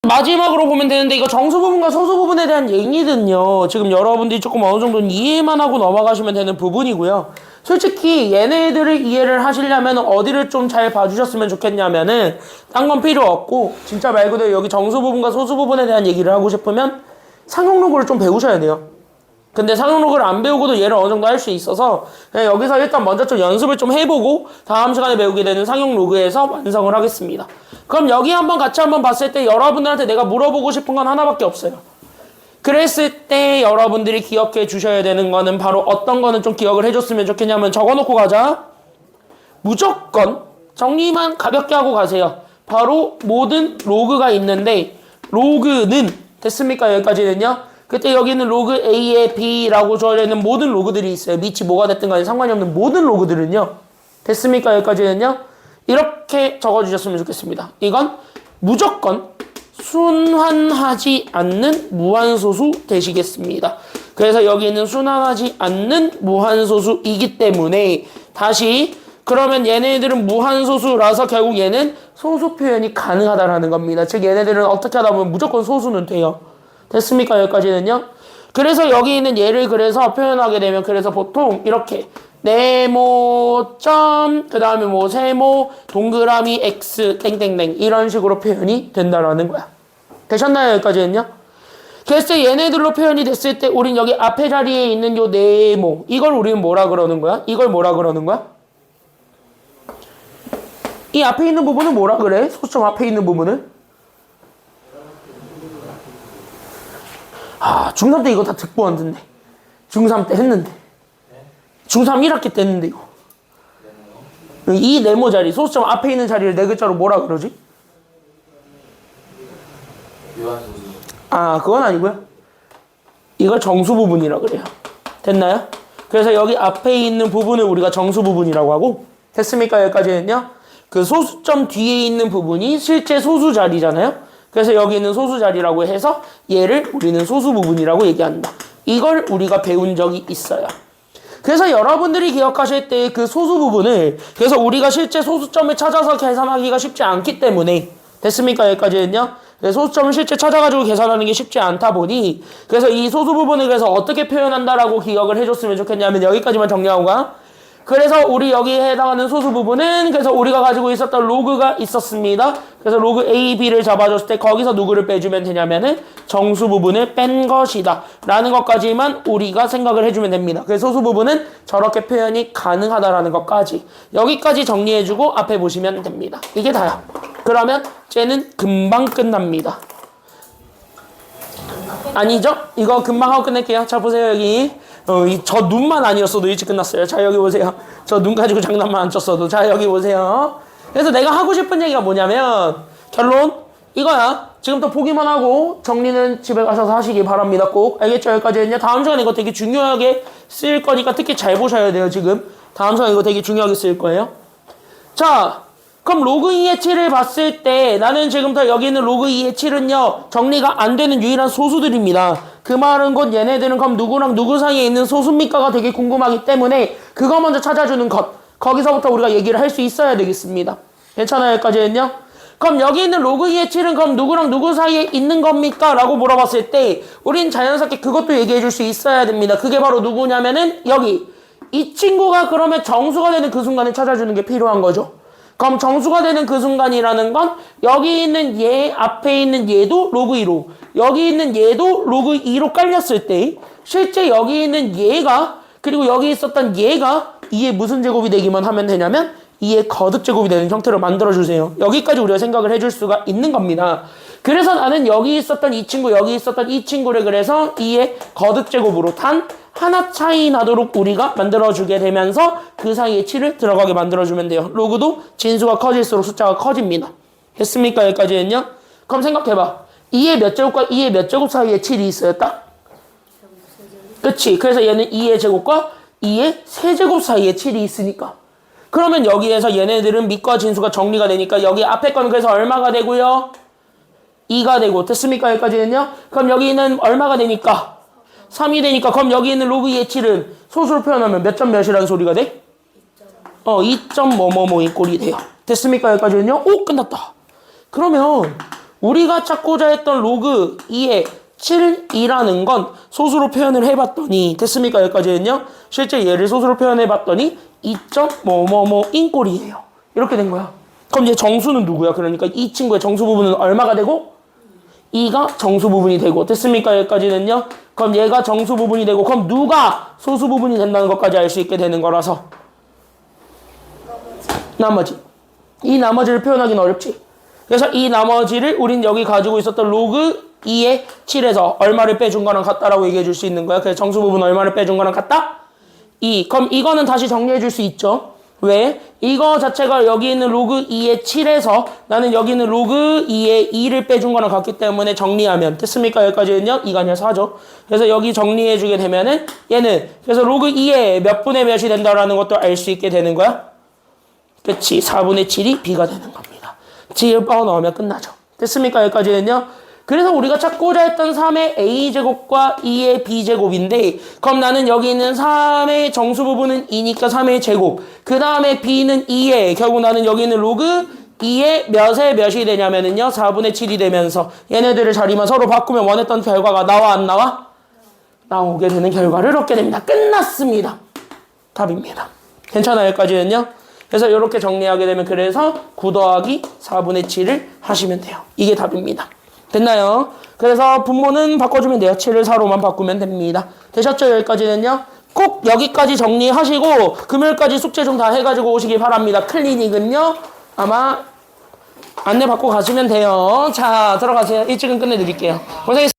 Speaker 1: 마지막으로 보면 되는데 이거 정수 부분과 소수 부분에 대한 얘기든요. 지금 여러분들이 조금 어느 정도는 이해만 하고 넘어가시면 되는 부분이고요. 솔직히 얘네들을 이해를 하시려면 어디를 좀 잘 봐주셨으면 좋겠냐면은 딴 건 필요 없고 진짜 말 그대로 여기 정수 부분과 소수 부분에 대한 얘기를 하고 싶으면 상용로그를 좀 배우셔야 돼요. 근데 상용로그를 안 배우고도 얘를 어느 정도 할 수 있어서 그냥 여기서 일단 먼저 좀 연습을 좀 해보고 다음 시간에 배우게 되는 상용로그에서 완성을 하겠습니다. 그럼 여기 한번 같이 한번 봤을 때 여러분들한테 내가 물어보고 싶은 건 하나밖에 없어요. 그랬을 때 여러분들이 기억해 주셔야 되는 거는 바로 어떤 거는 좀 기억을 해줬으면 좋겠냐면 적어놓고 가자. 무조건 정리만 가볍게 하고 가세요. 바로 모든 로그가 있는데 로그는 됐습니까? 여기까지는요. 그때 여기는 로그 A에 B라고 주어져 있는 모든 로그들이 있어요. 밑이 뭐가 됐든 간에 상관이 없는 모든 로그들은요. 됐습니까? 여기까지는요. 이렇게 적어주셨으면 좋겠습니다. 이건 무조건 순환하지 않는 무한소수 되시겠습니다. 그래서 여기는 순환하지 않는 무한소수이기 때문에 다시 그러면 얘네들은 무한소수라서 결국 얘는 소수 표현이 가능하다라는 겁니다. 즉 얘네들은 어떻게 하다 보면 무조건 소수는 돼요. 됐습니까? 여기까지는요. 그래서 여기 있는 얘를 그래서 표현하게 되면 그래서 보통 이렇게 네모 점 그 다음에 뭐 세모 동그라미 x 땡땡땡 이런 식으로 표현이 된다라는 거야. 되셨나요? 여기까지는요. 그래서 얘네들로 표현이 됐을 때 우린 여기 앞에 자리에 있는 요 네모 이걸 우리는 뭐라 그러는 거야? 이걸 뭐라 그러는 거야? 이 앞에 있는 부분은 뭐라 그래? 소수점 앞에 있는 부분을? 중3 때 이거 다 듣고 왔는데 중3 때 했는데 중3 1학기 때 했는데 이거 이 네모 자리 소수점 앞에 있는 자리를 네 글자로 뭐라 그러지?
Speaker 3: 유한소수.
Speaker 1: 그건 아니고요. 이걸 정수 부분이라 그래요. 됐나요? 그래서 여기 앞에 있는 부분을 우리가 정수 부분이라고 하고 됐습니까? 여기까지는요. 그 소수점 뒤에 있는 부분이 실제 소수 자리잖아요. 그래서 여기 있는 소수 자리라고 해서 얘를 우리는 소수 부분이라고 얘기한다. 이걸 우리가 배운 적이 있어요. 그래서 여러분들이 기억하실 때 그 소수 부분을 그래서 우리가 실제 소수점을 찾아서 계산하기가 쉽지 않기 때문에 됐습니까? 여기까지는요. 소수점을 실제 찾아가지고 계산하는 게 쉽지 않다 보니 그래서 이 소수 부분을 그래서 어떻게 표현한다라고 기억을 해줬으면 좋겠냐면 여기까지만 정리하고 가. 그래서 우리 여기에 해당하는 소수 부분은 그래서 우리가 가지고 있었던 로그가 있었습니다. 그래서 로그 A, B를 잡아줬을 때 거기서 누구를 빼주면 되냐면은 정수 부분을 뺀 것이다 라는 것까지만 우리가 생각을 해주면 됩니다. 그래서 소수 부분은 저렇게 표현이 가능하다라는 것까지 여기까지 정리해주고 앞에 보시면 됩니다. 이게 다야. 그러면 쟤는 금방 끝납니다. 아니죠? 이거 금방 하고 끝낼게요. 자 보세요 여기 저 눈만 아니었어도 일찍 끝났어요. 자 여기 보세요. 저 눈 가지고 장난만 안 쳤어도 자 여기 보세요. 그래서 내가 하고 싶은 얘기가 뭐냐면 결론 이거야. 지금부터 보기만 하고 정리는 집에 가셔서 하시기 바랍니다. 꼭 알겠죠? 여기까지는요. 다음 시간에 이거 되게 중요하게 쓰일 거니까 특히 잘 보셔야 돼요. 지금 다음 시간에 이거 되게 중요하게 쓰일 거예요. 자 그럼 로그 2의 7을 봤을 때 나는 지금부터 여기 있는 로그 2의 7은요 정리가 안 되는 유일한 소수들입니다. 그 말은 곧 얘네들은 그럼 누구랑 누구 사이에 있는 소수입니까가 되게 궁금하기 때문에 그거 먼저 찾아주는 것 거기서부터 우리가 얘기를 할 수 있어야 되겠습니다. 괜찮아요? 여기까지는요? 그럼 여기 있는 로그 2의 7은 그럼 누구랑 누구 사이에 있는 겁니까? 라고 물어봤을 때 우린 자연스럽게 그것도 얘기해 줄 수 있어야 됩니다. 그게 바로 누구냐면은 여기 이 친구가 그러면 정수가 되는 그 순간을 찾아주는 게 필요한 거죠. 그럼 정수가 되는 그 순간이라는 건 여기 있는 얘 앞에 있는 얘도 로그 2로 여기 있는 얘도 로그 2로 깔렸을 때 실제 여기 있는 얘가 그리고 여기 있었던 얘가 2의 무슨 제곱이 되기만 하면 되냐면 2의 거듭 제곱이 되는 형태로 만들어주세요. 여기까지 우리가 생각을 해줄 수가 있는 겁니다. 그래서 나는 여기 있었던 이 친구 여기 있었던 이 친구를 그래서 2의 거듭 제곱으로 단 하나 차이 나도록 우리가 만들어주게 되면서 그 사이에 7을 들어가게 만들어주면 돼요. 로그도 진수가 커질수록 숫자가 커집니다. 됐습니까? 여기까지는요? 그럼 생각해봐. 2의 몇 제곱과 2의 몇 제곱 사이에 7이 있어요. 딱? 그치? 그래서 얘는 2의 제곱과 2의 세제곱 사이에 7이 있으니까. 그러면 여기에서 얘네들은 밑과 진수가 정리가 되니까 여기 앞에 거는 그래서 얼마가 되고요? 2가 되고. 됐습니까? 여기까지는요? 그럼 여기는 얼마가 되니까? 3이 되니까 그럼 여기 있는 로그 2의 7은 소수로 표현하면 몇 점 몇이라는 소리가 돼? 2점 뭐뭐뭐인 꼴이 돼요. 됐습니까? 여기까지는요? 오! 끝났다. 그러면 우리가 찾고자 했던 로그 2의 7이라는 건 소수로 표현을 해봤더니 됐습니까? 여기까지는요? 실제 얘를 소수로 표현해봤더니 2점 뭐뭐뭐인 꼴이에요. 이렇게 된 거야. 그럼 얘 정수는 누구야? 그러니까 이 친구의 정수 부분은 얼마가 되고? 2가 정수 부분이 되고. 됐습니까? 여기까지는요? 그럼 얘가 정수 부분이 되고 그럼 누가 소수 부분이 된다는 것까지 알 수 있게 되는 거라서 나머지 이 나머지를 표현하기는 어렵지. 그래서 이 나머지를 우린 여기 가지고 있었던 로그 2의 7에서 얼마를 빼준 거랑 같다라고 얘기해 줄 수 있는 거야. 그래서 정수 부분 얼마를 빼준 거랑 같다? 2. 그럼 이거는 다시 정리해 줄 수 있죠. 왜? 이거 자체가 여기 있는 로그 2의 7에서 나는 여기 있는 로그 2의 2를 빼준 거랑 같기 때문에 정리하면 됐습니까? 여기까지는요? 2가 아니라 4죠. 그래서 여기 정리해주게 되면은 얘는 그래서 로그 2의 몇 분의 몇이 된다라는 것도 알 수 있게 되는 거야. 그치? 4분의 7이 B가 되는 겁니다. 지읒 넣으면 끝나죠. 됐습니까? 여기까지는요? 그래서 우리가 찾고자 했던 3의 A제곱과 2의 B제곱인데 그럼 나는 여기 있는 3의 정수 부분은 2니까 3의 제곱 그 다음에 B는 2에 결국 나는 여기 있는 로그 2의 몇이 되냐면은요 4분의 7이 되면서 얘네들을 자리만 서로 바꾸면 원했던 결과가 나와 안 나와? 나오게 되는 결과를 얻게 됩니다. 끝났습니다. 답입니다. 괜찮아요? 여기까지는요? 그래서 이렇게 정리하게 되면 그래서 9 더하기 4분의 7을 하시면 돼요. 이게 답입니다. 됐나요? 그래서 분모는 바꿔주면 돼요. 7을 4로만 바꾸면 됩니다. 되셨죠? 여기까지는요? 꼭 여기까지 정리하시고 금요일까지 숙제 좀 다 해가지고 오시기 바랍니다. 클리닉은요? 아마 안내 받고 가시면 돼요. 자, 들어가세요. 일찍은 끝내드릴게요. 고생했습니다.